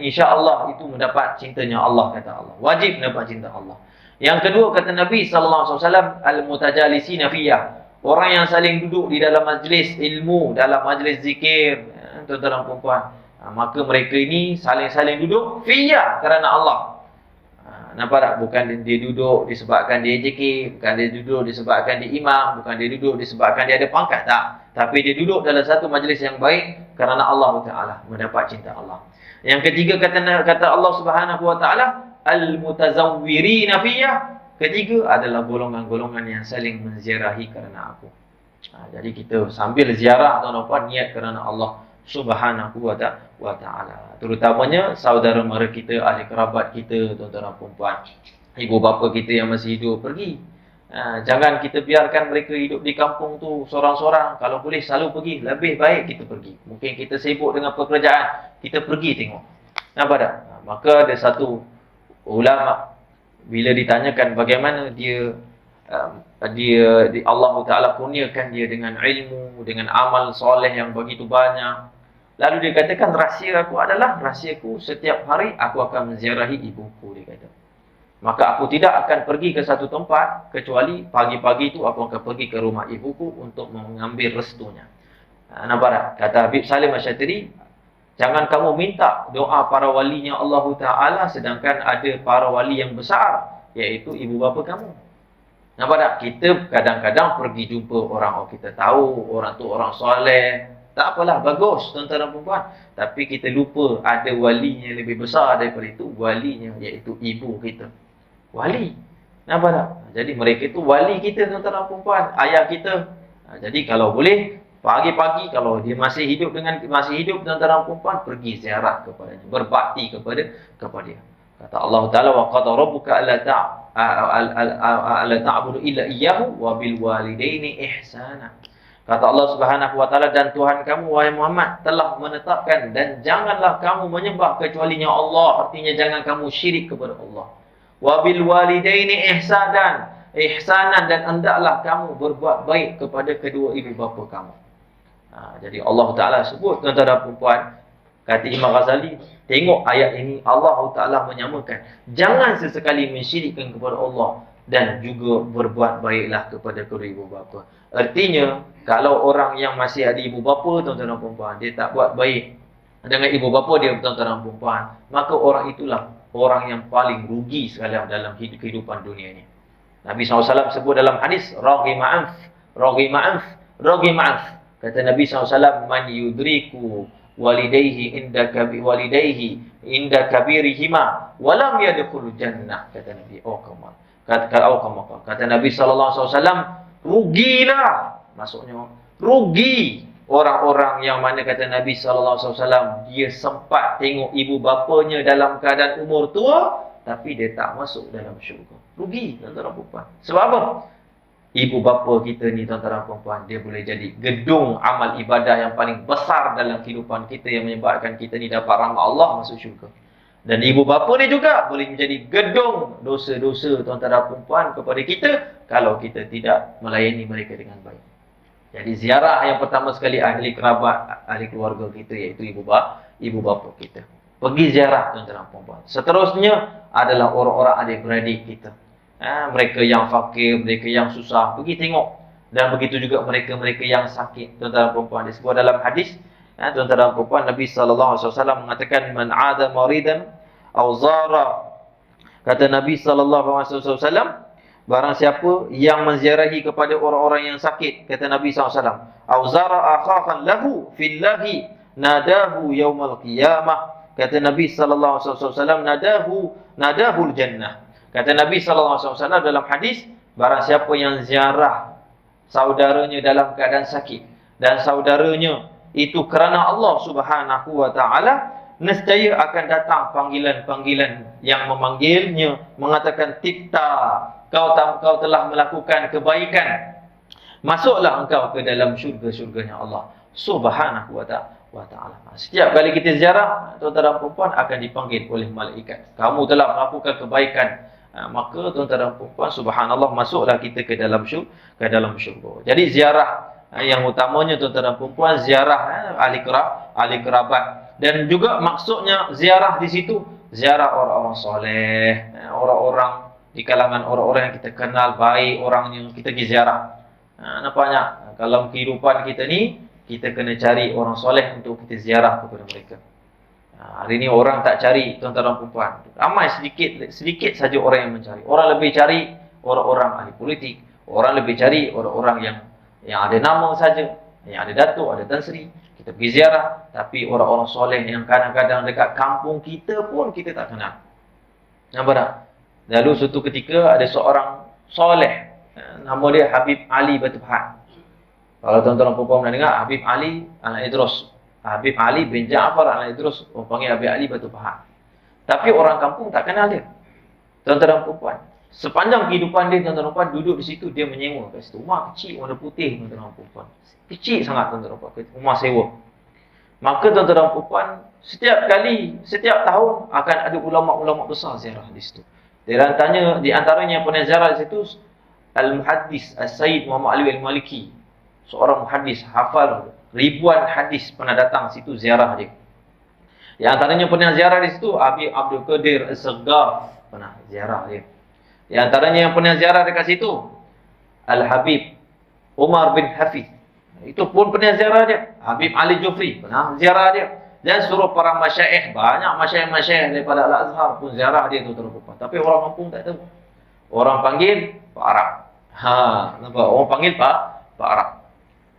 InsyaAllah itu mendapat cintanya Allah, kata Allah. Wajib mendapat cinta Allah. Yang kedua, kata Nabi SAW, al-mutajalisina fiyah. Orang yang saling duduk di dalam majlis ilmu, dalam majlis zikir, tuan-tuan dan puan, maka mereka ini saling-saling duduk fiyah kerana Allah. Nampak tak? Bukan dia duduk disebabkan dia JK, bukan dia duduk disebabkan dia imam, bukan dia duduk disebabkan dia ada pangkat, tak. Tapi dia duduk dalam satu majlis yang baik kerana Allah Ta'ala, mendapat cinta Allah. Yang ketiga, kata Allah Subhanahu Wa Ta'ala, al-mutazawwirina fiyah. Ketiga adalah golongan-golongan yang saling menziarahi kerana aku. Jadi kita sambil ziarah, tuan-tuan, niat kerana Allah Subhanahu Wa Ta'ala. Terutamanya saudara mara kita, ahli kerabat kita, tuan-tuan dan puan-puan, ibu bapa kita yang masih hidup, pergi. Jangan kita biarkan mereka hidup di kampung tu sorang-sorang. Kalau boleh selalu pergi, lebih baik kita pergi. Mungkin kita sibuk dengan pekerjaan, kita pergi tengok. Nampak tak? Maka ada satu ulama, bila ditanyakan bagaimana Allah Ta'ala kurniakan dia dengan ilmu, dengan amal soleh yang begitu banyak. Lalu dia katakan, rahsiaku setiap hari aku akan menziarahi ibuku, dia kata. Maka aku tidak akan pergi ke satu tempat, kecuali pagi-pagi itu aku akan pergi ke rumah ibuku untuk mengambil restunya. Nampak tak? Kata Habib Salim Asy-Syatiri, jangan kamu minta doa para walinya Allah Ta'ala, sedangkan ada para wali yang besar, iaitu ibu bapa kamu. Nampak tak? Kita kadang-kadang pergi jumpa orang kita tahu, orang tu orang soleh. Tak apalah, bagus tuan-tuan dan puan-puan. Tapi kita lupa ada walinya lebih besar daripada itu. Walinya iaitu ibu kita. Wali. Nampak tak? Jadi mereka itu wali kita, tuan-tuan dan puan-puan. Ayah kita. Jadi kalau boleh, pagi-pagi kalau dia masih hidup tuan-tuan dan puan-puan, pergi ziarah kepadanya, berbakti kepada dia. Kata Allah Ta'ala, wa qad rabbuka alla ta'budu illa iyyahu wa bil walidaini ihsana. Kata Allah Subhanahu Wa Ta'ala, dan Tuhan kamu wahai Muhammad telah menetapkan, dan janganlah kamu menyembah kecualinya Allah, artinya jangan kamu syirik kepada Allah. Wa bil walidaini ihsanan, dan hendaklah kamu berbuat baik kepada kedua ibu bapa kamu. Jadi Allah Ta'ala sebut, tuan-tuan dan puan-puan, kata Imam Ghazali, tengok ayat ini Allah Ta'ala menyamakan, jangan sesekali mensyirikkan kepada Allah, dan juga berbuat baiklah kepada kedua ibu bapa. Artinya, kalau orang yang masih ada ibu bapa, tuan-tuan dan puan-puan, dia tak buat baik dengan ibu bapa dia, tuan-tuan dan puan-puan, maka orang itulah orang yang paling rugi sekali dalam kehidupan dunia ini. Nabi SAW sebut dalam hadis, raghi ma'anf. Kata Nabi SAW, man yudriku walidayhi inda kabirihima walam yadkhul jannah, kata Nabi. Kata Nabi SAW, rugilah, maksudnya rugi orang-orang yang mana, kata Nabi SAW, dia sempat tengok ibu bapanya dalam keadaan umur tua, tapi dia tak masuk dalam syurga. Rugi, tuan-tuan dan puan-puan. Sebab apa? Ibu bapa kita ni, tuan-tuan dan puan-puan, dia boleh jadi gedung amal ibadah yang paling besar dalam kehidupan kita, yang menyebabkan kita ni dapat rahmat Allah, masuk syurga. Dan ibu bapa ni juga boleh menjadi gedung dosa-dosa, tuan-tuan dan puan-puan, kepada kita kalau kita tidak melayani mereka dengan baik. Jadi ziarah yang pertama sekali ahli kerabat, ahli keluarga kita, iaitu ibu bapa kita. Pergi ziarah, tuan-tuan dan puan-puan. Seterusnya adalah orang-orang adik-beradik kita. Mereka yang fakir, mereka yang susah, pergi tengok. Dan begitu juga mereka-mereka yang sakit, tuan-tuan dan puan-puan. Disebut dalam hadis, tuan-tuan dan puan-puan, Nabi SAW mengatakan, man 'ada maridan aw zara, kata Nabi SAW, barang siapa yang menziarahi kepada orang-orang yang sakit, kata Nabi SAW, aw zara akhakan lahu fillahi nadahu yaumal qiyamah, kata Nabi SAW, nadahul jannah. Kata Nabi SAW dalam hadis, barang siapa yang ziarah saudaranya dalam keadaan sakit, dan saudaranya itu kerana Allah Subhanahu Wa Ta'ala, nescaya akan datang panggilan-panggilan yang memanggilnya, mengatakan, tibta, kau telah melakukan kebaikan, masuklah engkau ke dalam syurga-syurganya Allah Subhanahu wa ta'ala. Setiap kali kita ziarah, tuan-tuan dan puan akan dipanggil oleh malaikat. Kamu telah melakukan kebaikan. Maka tuan-tuan dan puan, subhanallah, masuklah kita ke dalam syurga. Jadi ziarah yang utamanya tuan-tuan dan puan, ziarah ahli kerabat. Dan juga maksudnya ziarah di situ, ziarah orang-orang soleh, orang-orang di kalangan orang-orang yang kita kenal baik, orang yang kita pergi ziarah. Nampaknya kalau kehidupan kita ni, kita kena cari orang soleh untuk kita ziarah kepada mereka. Hari ni orang tak cari, tuan-tuan dan puan. Ramai sedikit saja orang yang mencari. Orang lebih cari orang-orang ahli politik, orang lebih cari orang-orang yang ada nama saja, yang ada datuk, ada tan sri. Kita pergi ziarah, tapi orang-orang soleh yang kadang-kadang dekat kampung kita pun kita tak kenal. Nampak tak? Lalu suatu ketika ada seorang soleh, nama dia Habib Ali Batu Pahat. Kalau tuan-tuan dan puan pernah dengar, Habib Ali Anak Idrus, Habib Ali bin Ja'far Anak Idrus, orang panggil Habib Ali Batu Pahat. Tapi orang kampung tak kenal dia. Tuan-tuan dan puan, sepanjang kehidupan dia, tuan-tuan dan puan, duduk di situ, dia menyewa kat situ. Rumah kecil, warna putih, tuan-tuan dan puan. Kecil sangat, tuan-tuan dan puan, rumah sewa. Maka tuan-tuan dan puan, setiap tahun akan ada ulama-ulama besar ziarah di situ. Di antaranya pernah ziarah di situ Al-Muhaddis As-Sayyid Muhammad Ali Al-Maliki. Seorang muhaddis, hafal ribuan hadis, pernah datang situ ziarah dia. Di antaranya pernah ziarah di situ Habib Abdul Qadir As-Saggaf, pernah ziarah dia. Di antaranya yang pernah ziarah dekat situ Al-Habib Umar bin Hafiz. Itu pun pernah ziarah dia. Habib Ali Jufri pernah ziarah dia. Dan suruh para masyaikh, banyak masyaikh daripada Al-Azhar pun ziarah dia, tuan-tuan dan puan. Tapi orang kampung tak tahu. Orang panggil Pak Arab. Nampak? Orang panggil Pak Arab.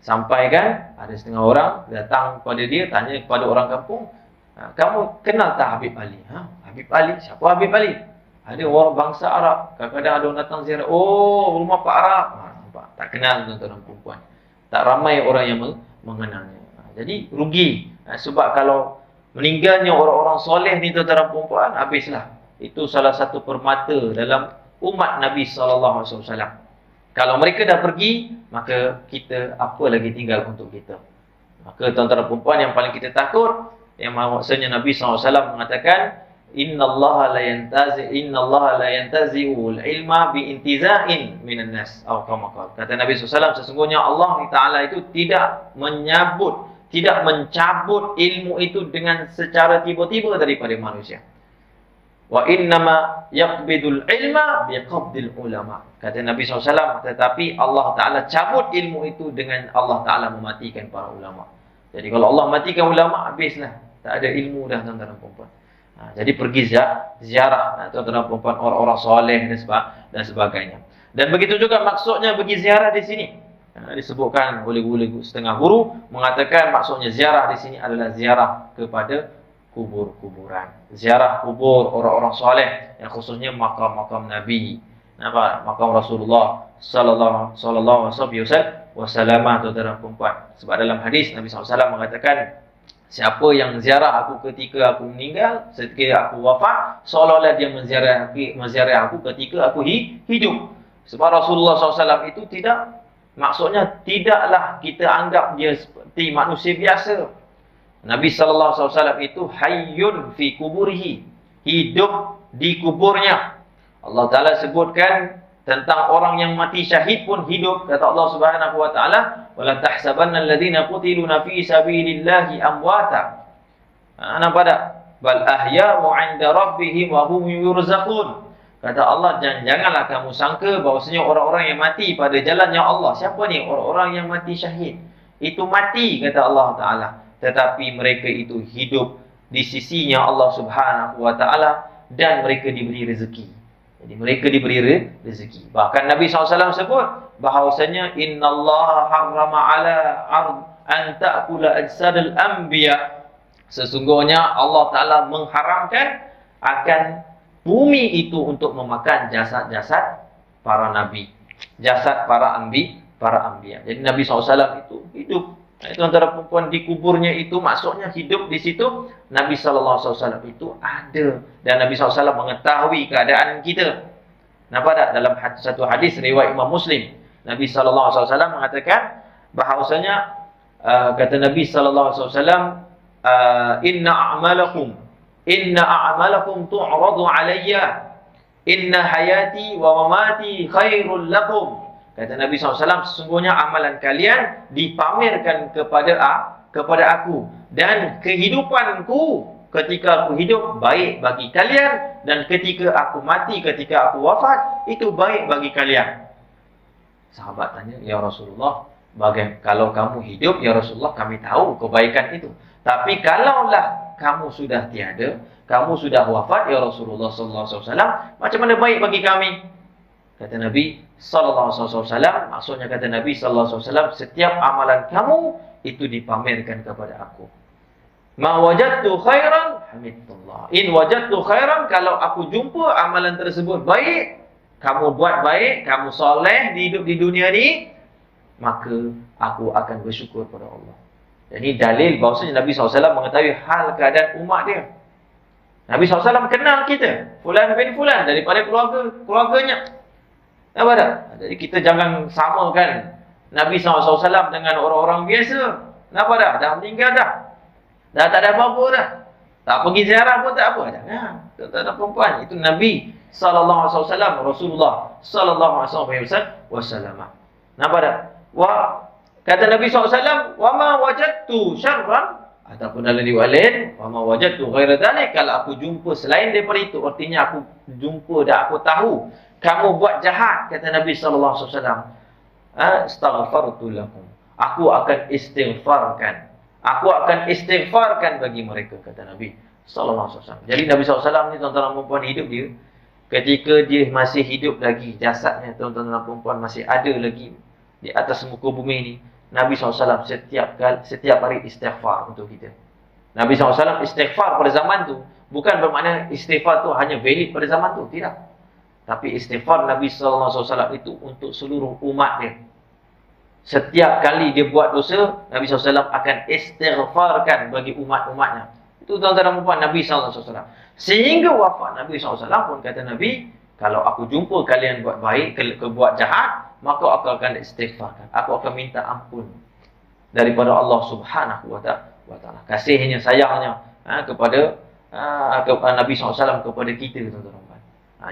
Sampai kan ada setengah orang datang kepada dia, tanya kepada orang kampung, kamu kenal tak Habib Ali? Habib Ali? Siapa Habib Ali? Ada orang bangsa Arab. Kadang-kadang ada orang datang ziarah, oh, rumah Pak Arab. Nampak? Tak kenal, tuan-tuan dan puan. Tak ramai orang yang mengenalnya. Jadi rugi. Sebab kalau meninggalnya orang-orang soleh ni, tuan-tuan dan puan, habislah. Itu salah satu permata dalam umat Nabi SAW. Kalau mereka dah pergi, maka kita apa lagi tinggal untuk kita. Maka tuan-tuan dan puan, yang paling kita takut, yang maksudnya Nabi SAW mengatakan, Innallaha la yantazi'ul ilma biintiza'in minan nas. Kata Nabi SAW, sesungguhnya Allah Ta'ala itu tidak mencabut ilmu itu dengan secara tiba-tiba daripada manusia. Wa innama yaqbidul ilma biqabdil ulama. Kata Nabi SAW, tetapi Allah Ta'ala cabut ilmu itu dengan Allah Ta'ala mematikan para ulama. Jadi kalau Allah matikan ulama, habislah. Tak ada ilmu dah, tuan-tuan dan puan. Jadi pergi ziarah, tuan-tuan dan puan, orang-orang soleh dan sebagainya. Dan begitu juga maksudnya pergi ziarah di sini. Disebutkan oleh setengah guru, mengatakan maksudnya ziarah di sini adalah ziarah kepada kubur-kuburan. Ziarah kubur orang-orang soleh, yang khususnya makam-makam Nabi, makam Rasulullah sallallahu alaihi wasallam, tuan-tuan dan puan. Sebab dalam hadis Nabi SAW mengatakan, siapa yang ziarah aku ketika aku meninggal, ketika aku wafat, seolah-olah dia menziarah aku ketika aku hidup. Sebab Rasulullah SAW itu maksudnya tidaklah kita anggap dia seperti manusia biasa. Nabi SAW itu hayyun fi kuburihi, hidup di kuburnya. Allah Ta'ala sebutkan tentang orang yang mati syahid pun hidup. Kata Allah Subhanahu wa Ta'ala, wala tahsabanna alladhina qutiluna fi sabilillahi amwata. Nampak tak? Bal ahya'u 'inda rabbihim wa hum yurzaqun. Kata Allah, janganlah kamu sangka bahawasanya orang-orang yang mati pada jalannya Allah. Siapa ni? Orang-orang yang mati syahid. Itu mati, kata Allah Ta'ala. Tetapi mereka itu hidup di sisinya Allah Subhanahu wa Ta'ala, dan mereka diberi rezeki. Jadi mereka diberi rezeki. Bahkan Nabi SAW sebut bahawasanya innallaha harrama ala ard an ta'kula ajsadal anbiya. Sesungguhnya Allah Ta'ala mengharamkan akan bumi itu untuk memakan jasad-jasad para nabi, jasad para anbiya. Jadi Nabi SAW itu hidup. Itu antara perempuan di kuburnya itu, maksudnya hidup di situ. Nabi SAW itu ada, dan Nabi SAW mengetahui keadaan kita. Nampak tak? Dalam satu hadis riwayat Imam Muslim, Nabi SAW mengatakan bahawasanya kata Nabi SAW, inna a'malakum tu'radu alayya inna hayati wa mamati khairul lakum. Kata Nabi SAW, sesungguhnya amalan kalian dipamerkan kepada aku, dan kehidupanku ketika aku hidup baik bagi kalian, dan ketika aku mati, ketika aku wafat, itu baik bagi kalian. Sahabat tanya, ya Rasulullah, bagaimana kalau kamu hidup, ya Rasulullah, kami tahu kebaikan itu. Tapi kalaulah kamu sudah tiada, kamu sudah wafat, ya Rasulullah sallallahu alaihi wasallam, macam mana baik bagi kami? Kata Nabi sallallahu alaihi wasallam, maksudnya kata Nabi sallallahu alaihi wasallam, setiap amalan kamu itu dipamerkan kepada aku. Ma wajadtu khairan hamidullah. In wajadtu khairan, kalau aku jumpa amalan tersebut baik, kamu buat baik, kamu soleh di hidup di dunia ni, maka aku akan bersyukur pada Allah. Jadi dalil bahawasanya Nabi SAW mengetahui hal keadaan umat dia. Nabi SAW kenal kita, Fulan bin Fulan, daripada keluarganya. Apa dah? Jadi kita jangan samakan Nabi SAW dengan orang-orang biasa. Apa dah? Dah meninggal dah. Dah tak ada apa-apa dah. Tak pergi ziarah pun tak apa. Jangan. Tak ada perempuan. Itu Nabi SAW, Rasulullah SAW. Nampak tak? Kata Nabi SAW, wa ma wajadtu syarran, ataupun dalam riwayat lain, wa ma wajadtu ghaira dzalik, kalau aku jumpa selain daripada itu, artinya aku jumpa dan aku tahu kamu buat jahat, kata Nabi SAW, astaghfartu lakum, aku akan istighfarkan bagi mereka, kata Nabi SAW. Jadi Nabi SAW ni, tuan-tuan dan puan-puan, hidup dia ketika dia masih hidup lagi, jasadnya tuan-tuan dan puan-puan masih ada lagi di atas muka bumi ni, Nabi SAW setiap hari istighfar untuk kita. Nabi SAW istighfar pada zaman tu bukan bermakna istighfar tu hanya valid pada zaman tu, tidak. Tapi istighfar Nabi SAW itu untuk seluruh umat dia. Setiap kali dia buat dosa, Nabi SAW akan istighfarkan bagi umat-umatnya. Itu tuan-tuan dan puan-puan Nabi SAW. Sehingga wafat Nabi SAW pun kata Nabi, kalau aku jumpa kalian buat baik, buat jahat, maka aku akan istighfarkan. Aku akan minta ampun daripada Allah Subhanahu wa ta'ala. Kasihnya, sayangnya kepada Nabi SAW kepada kita, tuan-tuan.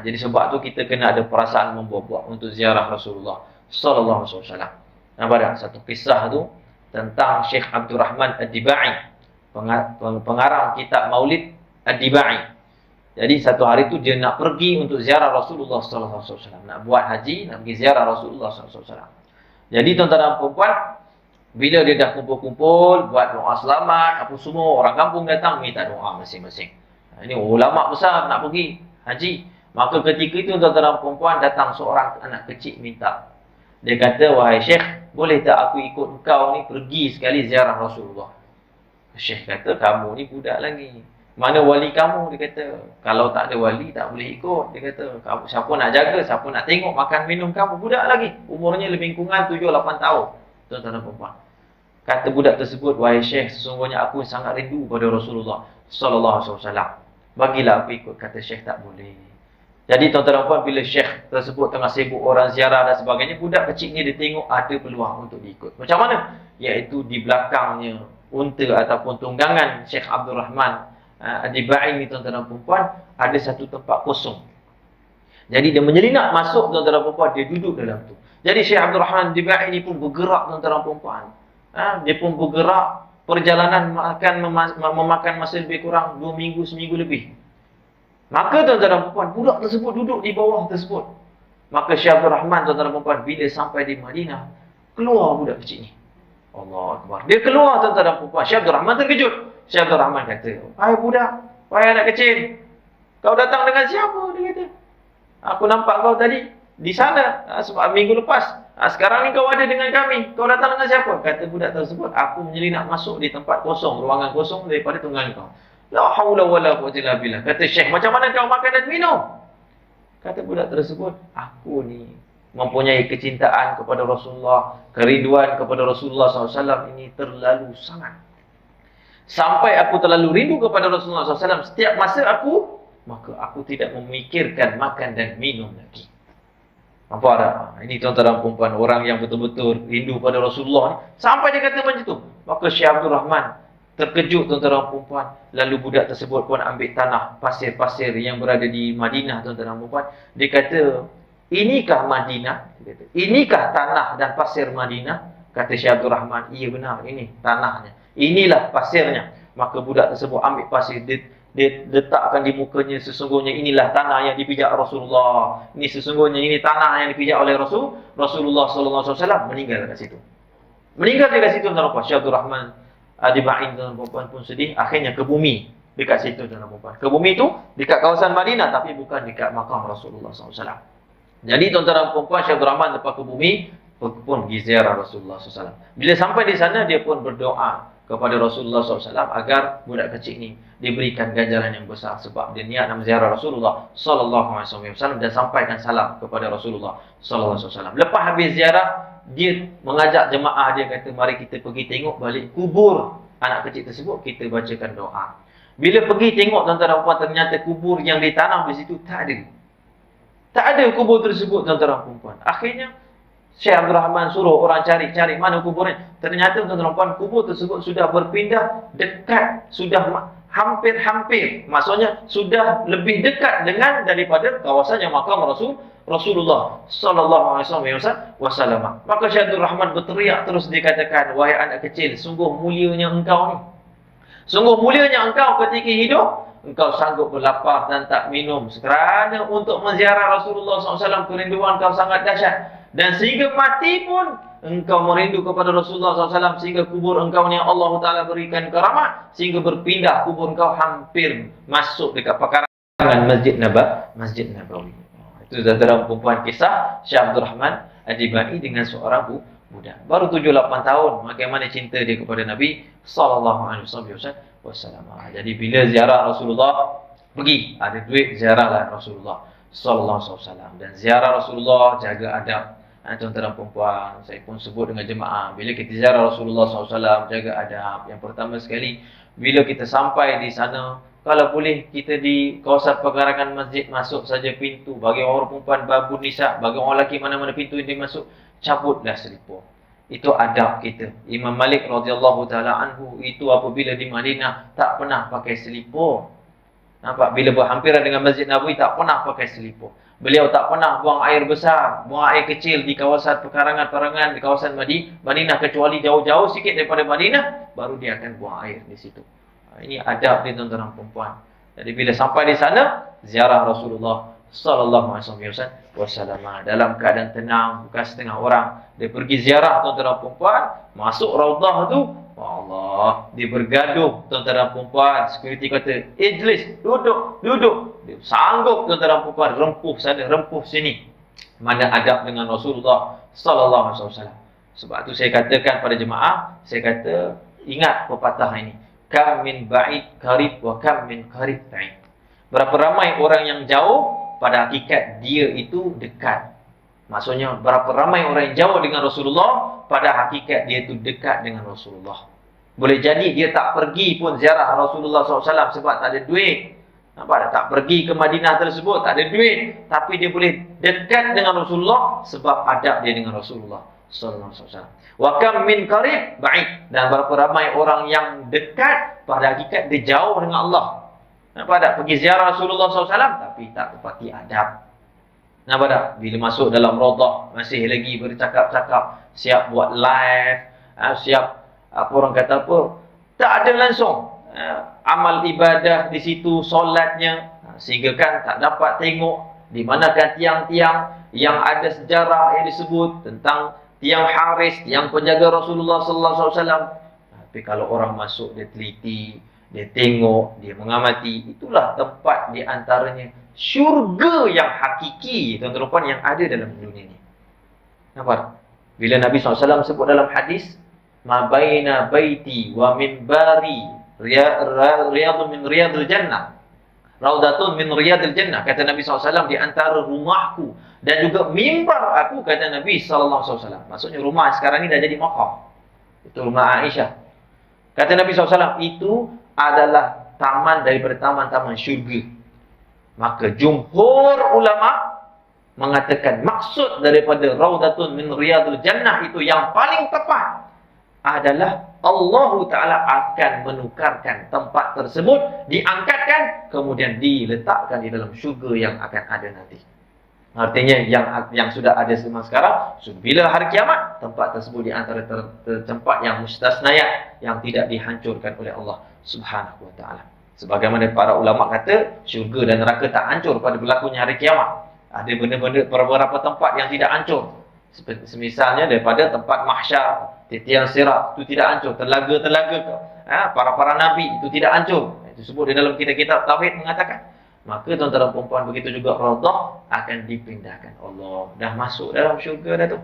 Jadi sebab tu kita kena ada perasaan membuat-buat untuk ziarah Rasulullah sallallahu alaihi wasallam. Nampak tak? Satu kisah tu tentang Syekh Abdul Rahman Ad-Dibai, pengarang kitab Maulid Ad-Dibai. Jadi satu hari tu dia nak pergi untuk ziarah Rasulullah sallallahu alaihi wasallam, nak buat haji, nak pergi ziarah Rasulullah sallallahu alaihi wasallam. Jadi tuan-tuan dan puan-puan, bila dia dah kumpul-kumpul, buat doa selamat, apa semua, orang kampung datang minta doa masing-masing. Ini ulama besar nak pergi haji. Maka ketika itu tuan-tuan dan puan-puan, datang seorang anak kecil minta. Dia kata, wahai Syekh, boleh tak aku ikut engkau ni pergi sekali ziarah Rasulullah? Syekh kata, kamu ni budak lagi. Mana wali kamu? Dia kata, kalau tak ada wali tak boleh ikut. Dia kata, kamu siapa nak jaga, siapa nak tengok makan minum kamu? Budak lagi. Umurnya lebih kurang 7-8 tahun. Tuan-tuan dan puan-puan. Kata budak tersebut, wahai Syekh, sesungguhnya aku sangat rindu pada Rasulullah sallallahu alaihi wasallam. Bagilah aku ikut. Kata Syekh, tak boleh. Jadi tuan-tuan dan puan, bila Syekh tersebut tengah sibuk orang ziarah dan sebagainya, budak kecil ni dia tengok ada peluang untuk diikut. Macam mana? Iaitu di belakangnya unta ataupun tunggangan Syekh Abdul Rahman Ad-Dibai ni, tuan-tuan dan puan, ada satu tempat kosong. Jadi dia menyelinap masuk, tuan-tuan dan puan, dia duduk dalam tu. Jadi Syekh Abdul Rahman Ad-Dibai ni pun bergerak, tuan-tuan dan puan. Dia pun bergerak, perjalanan akan memakan masa lebih kurang 2 minggu, seminggu lebih. Maka tuan-tuan dan puan, budak tersebut duduk di bawah tersebut. Maka Syekh Abdul Rahman, tuan-tuan dan puan, bila sampai di Madinah, keluar budak kecil ni. Allah Akbar. Dia keluar, tuan-tuan dan puan. Syekh Abdul Rahman terkejut. Syekh Abdul Rahman kata, wahai budak, wahai anak kecil, kau datang dengan siapa? Dia kata, aku nampak kau tadi di sana sebab minggu lepas. Sekarang ni kau ada dengan kami. Kau datang dengan siapa? Kata budak tersebut, aku menyelinap masuk di tempat kosong, ruangan kosong daripada tunggangan kau. La haula wala quwwata illa billah. Kata Syekh, macam mana kau makan dan minum? Kata budak tersebut, aku ni mempunyai kecintaan kepada Rasulullah, kerinduan kepada Rasulullah SAW ini terlalu sangat. Sampai aku terlalu rindu kepada Rasulullah SAW setiap masa maka aku tidak memikirkan makan dan minum lagi. Nampak tak? Ini tuan-tuan dan puan-puan, orang yang betul-betul rindu pada Rasulullah ni, sampai dia kata macam tu. Maka Syekh Abdul Rahman Terkejut tuan-tuan dan puan. Lalu budak tersebut pun ambil tanah pasir-pasir yang berada di Madinah, tuan-tuan dan puan. Dia kata, inikah Madinah? Dia kata, inikah tanah dan pasir Madinah? Kata Syekh Abdul Rahman, iya benar, ini tanahnya. Inilah pasirnya. Maka budak tersebut ambil pasir, dia letakkan di mukanya, sesungguhnya inilah tanah yang dipijak Rasulullah. Ini sesungguhnya ini tanah yang dipijak oleh Rasulullah SAW. Meninggal dekat situ. Meninggal dekat situ, tuan-tuan dan puan. Syekh Abdul Rahman Ad-Diba'i, tuan-tuan dan puan, pun sedih. Akhirnya ke bumi dekat situ, tuan-tuan dan puan. Ke bumi itu dekat kawasan Madinah, tapi bukan dekat makam Rasulullah SAW. Jadi tuan-tuan dan puan, Syekh Abdul Rahman lepas ke bumi pun pergi ziarah Rasulullah SAW. Bila sampai di sana, dia pun berdoa kepada Rasulullah SAW agar budak kecil ini diberikan ganjaran yang besar sebab dia niat nak ziarah Rasulullah SAW dan sampaikan salam kepada Rasulullah SAW. Lepas habis ziarah, dia mengajak jemaah, dia kata, mari kita pergi tengok balik kubur anak kecil tersebut, kita bacakan doa. Bila pergi tengok, tuan-tuan dan puan, ternyata kubur yang ditanam di situ tak ada. Tak ada kubur tersebut, tuan-tuan dan puan. Akhirnya Syekh Abdul Rahman suruh orang cari mana kuburnya. Ternyata, tuan-tuan dan puan, kubur tersebut sudah berpindah dekat, sudah hampir-hampir. Maksudnya sudah lebih dekat dengan daripada kawasan yang makam Rasulullah sallallahu alaihi wasallam. Maka Syekh Abdul Rahman berteriak terus, dikatakan, wahai anak kecil, sungguh mulianya engkau ni. Sungguh mulianya engkau ketika hidup, engkau sanggup berlapar dan tak minum kerana untuk menziarah Rasulullah SAW. Kerinduan kau sangat dahsyat. Dan sehingga mati pun engkau merindu kepada Rasulullah SAW, sehingga kubur engkau ni Allah Ta'ala berikan karamah, sehingga berpindah kubur engkau hampir masuk dekat pekarangan Masjid Nabawi. Itu dalam perempuan kisah Syekh Abdul Rahman Ad-Diba'i dengan seorang budak. Baru 7-8 tahun, bagaimana cinta dia kepada Nabi sallallahu alaihi wasallam. Jadi bila ziarah Rasulullah, pergi, ada duit ziarahlah Rasulullah sallallahu alaihi wasallam. Dan ziarah Rasulullah, jaga adab. Tuan-tuan dan puan, saya pun sebut dengan jemaah, bila kita ziarah Rasulullah SAW, jaga adab. Yang pertama sekali, bila kita sampai di sana, kalau boleh kita di kawasan pekarangan masjid, masuk saja pintu. Bagi orang perempuan, babu nisa, bagi orang lelaki, mana-mana pintu yang dia masuk, cabutlah selipur. Itu adab kita. Imam Malik radhiyallahu ta'ala anhu, itu apabila di Madinah, tak pernah pakai selipur. Nampak? Bila berhampiran dengan Masjid Nabawi, tak pernah pakai selipur. Beliau tak pernah buang air besar, buang air kecil di kawasan pekarangan-pekarangan di kawasan Madinah, kecuali jauh-jauh sikit daripada Madinah, baru dia akan buang air di situ. Ini adab dia, tuan-tuan dan puan. Jadi bila sampai di sana, ziarah Rasulullah sallallahu alaihi wasallam dalam keadaan tenang, bukan setengah orang. Dia pergi ziarah, tuan-tuan dan puan, masuk raudhah tu, Allah, dia bergaduh, tuan-tuan dan puan. Security kata, ijlis, duduk. Dia sanggup, tuan-tuan dan puan, rempuh sana, rempuh sini. Mana adab dengan Rasulullah sallallahu alaihi wasallam. Sebab tu saya katakan pada jemaah, saya kata, ingat pepatah ini. Kam min ba'id qarib wa kam min qarib ba'id. Berapa ramai orang yang jauh, pada hakikat dia itu dekat. Maksudnya berapa ramai orang yang jauh dengan Rasulullah, pada hakikat dia itu dekat dengan Rasulullah. Boleh jadi dia tak pergi pun ziarah Rasulullah SAW sebab tak ada duit. Nampak tak? Tak pergi ke Madinah tersebut, tak ada duit. Tapi dia boleh dekat dengan Rasulullah sebab adab dia dengan Rasulullah SAW. Wa kam min qarib ba'id. Dan berapa ramai orang yang dekat, pada hakikat dia jauh dengan Allah. Nampak tak? Pergi ziarah Rasulullah SAW tapi tak tepati adab. Nampak tak? Bila masuk dalam raudhah, masih lagi bercakap-cakap, siap buat live, siap apa orang kata apa, tak ada langsung amal ibadah di situ, solatnya, sehingga kan tak dapat tengok di manakah tiang-tiang yang ada sejarah yang disebut tentang tiang Haris, tiang penjaga Rasulullah sallallahu alaihi wasallam. Tapi kalau orang masuk, dia teliti, dia tengok, dia mengamati, itulah tempat di antaranya syurga yang hakiki, tuan-tuan yang ada dalam dunia ini. Nampak? Bila Nabi SAW sebut dalam hadis, ma baina baiti wa minbari riyadun min riyadil jannah, raudatun min riyadil jannah, kata Nabi SAW, di antara rumahku dan juga mimbar aku, kata Nabi SAW. Maksudnya rumah sekarang ni dah jadi makam. Itu rumah Aisyah. Kata Nabi SAW, itu adalah taman daripada taman-taman syurga. Maka jumhur ulama mengatakan maksud daripada raudatun min riyadil jannah itu yang paling tepat adalah Allah Ta'ala akan menukarkan tempat tersebut, diangkatkan, kemudian diletakkan di dalam syurga yang akan ada nanti. Artinya yang sudah ada sekarang, bila hari kiamat, tempat tersebut di antara tempat yang mustasnayat, yang tidak dihancurkan oleh Allah Subhanahu Wa Ta'ala. Sebagaimana para ulama kata, syurga dan neraka tak hancur pada berlakunya hari kiamat. Ada benda-benda beberapa tempat yang tidak hancur. Semisalnya daripada tempat mahsyar, titian sirat, itu tidak hancur. Telaga-telaga para nabi itu tidak hancur. Itu sebut di dalam kitab-kitab tauhid mengatakan. Maka tuan-tuan dan puan-puan, begitu juga Raudhah akan dipindahkan. Allah dah masuk dalam syurga dah tu.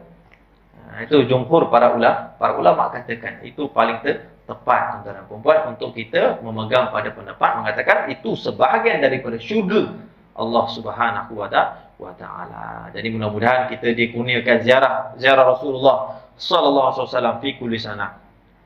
Itu jumhur para ulama katakan itu paling tepat tuan-tuan dan puan-puan untuk kita memegang pada pendapat mengatakan itu sebahagian daripada syurga Allah Subhanahu wa Ta'ala. Jadi mudah-mudahan kita dikurniakan ziarah Rasulullah sallallahu alaihi wasallam fi kulli sana.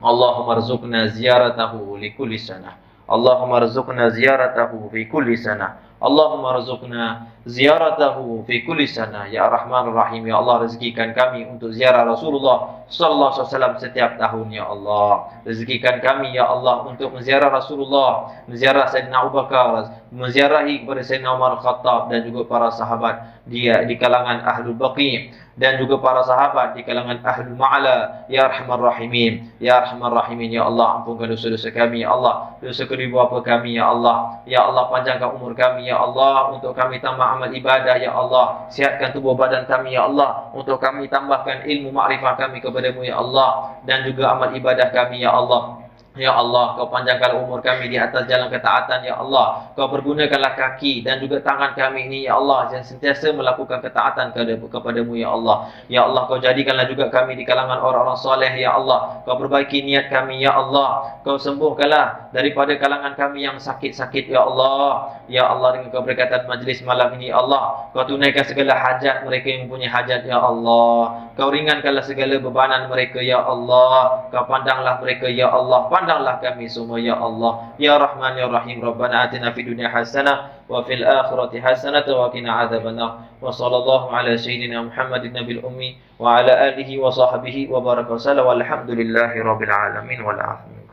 Allahumma rzuqna ziyaratahu li kulli sana. Allahumma rzuqna ziyaratahu fi kulli sana. Allahumma rzuqna ziyaratahu fi kulli sana. Ya Rahmanur Rahim, ya Allah, rezekikan kami untuk ziarah Rasulullah sallallahu alaihi wasallam setiap tahun, ya Allah. Rezekikan kami, ya Allah, untuk menziarah Rasulullah, menziarah Sayyidina Abu Bakar, menziarahi kepada Sayyidina Umar Khattab dan juga para sahabat dia di kalangan Ahlul Baqi dan juga para sahabat di kalangan Ahlul Ma'la. Ya Arhamar Rahimin, ya Arhamar Rahimin, ya Allah, ampunkan dosa-dosa kami, ya Allah, dosa kedua bapa kami, ya Allah. Ya Allah, panjangkan umur kami, ya Allah, untuk kami tambah amal ibadah, ya Allah. Sihatkan tubuh badan kami, ya Allah, untuk kami tambahkan ilmu makrifah kami kepadamu, ya Allah, dan juga amal ibadah kami, ya Allah. Ya Allah, kau panjangkan umur kami di atas jalan ketaatan, ya Allah. Kau pergunakanlah kaki dan juga tangan kami ini, ya Allah, yang sentiasa melakukan ketaatan kepadamu, ya Allah. Ya Allah, kau jadikanlah juga kami di kalangan orang-orang soleh, ya Allah. Kau perbaiki niat kami, ya Allah. Kau sembuhkanlah daripada kalangan kami yang sakit-sakit, ya Allah. Ya Allah, dengan keberkatan majlis malam ini, ya Allah, kau tunaikan segala hajat mereka yang mempunyai hajat, ya Allah. Kau ringankanlah segala bebanan mereka, ya Allah. Kau pandanglah mereka, ya Allah. Pandanglah kami semua, ya Allah. Ya Rahman, ya Rahim. Rabbana atina fid dunya hasanah wa fil akhirati hasanah wa qina adzabannar. Wa sallallahu ala sayyidina Muhammadin nabil ummi wa ala alihi wa sahbihi wa baraka wa sallam. Walhamdulillahi rabbil alamin wal alamin.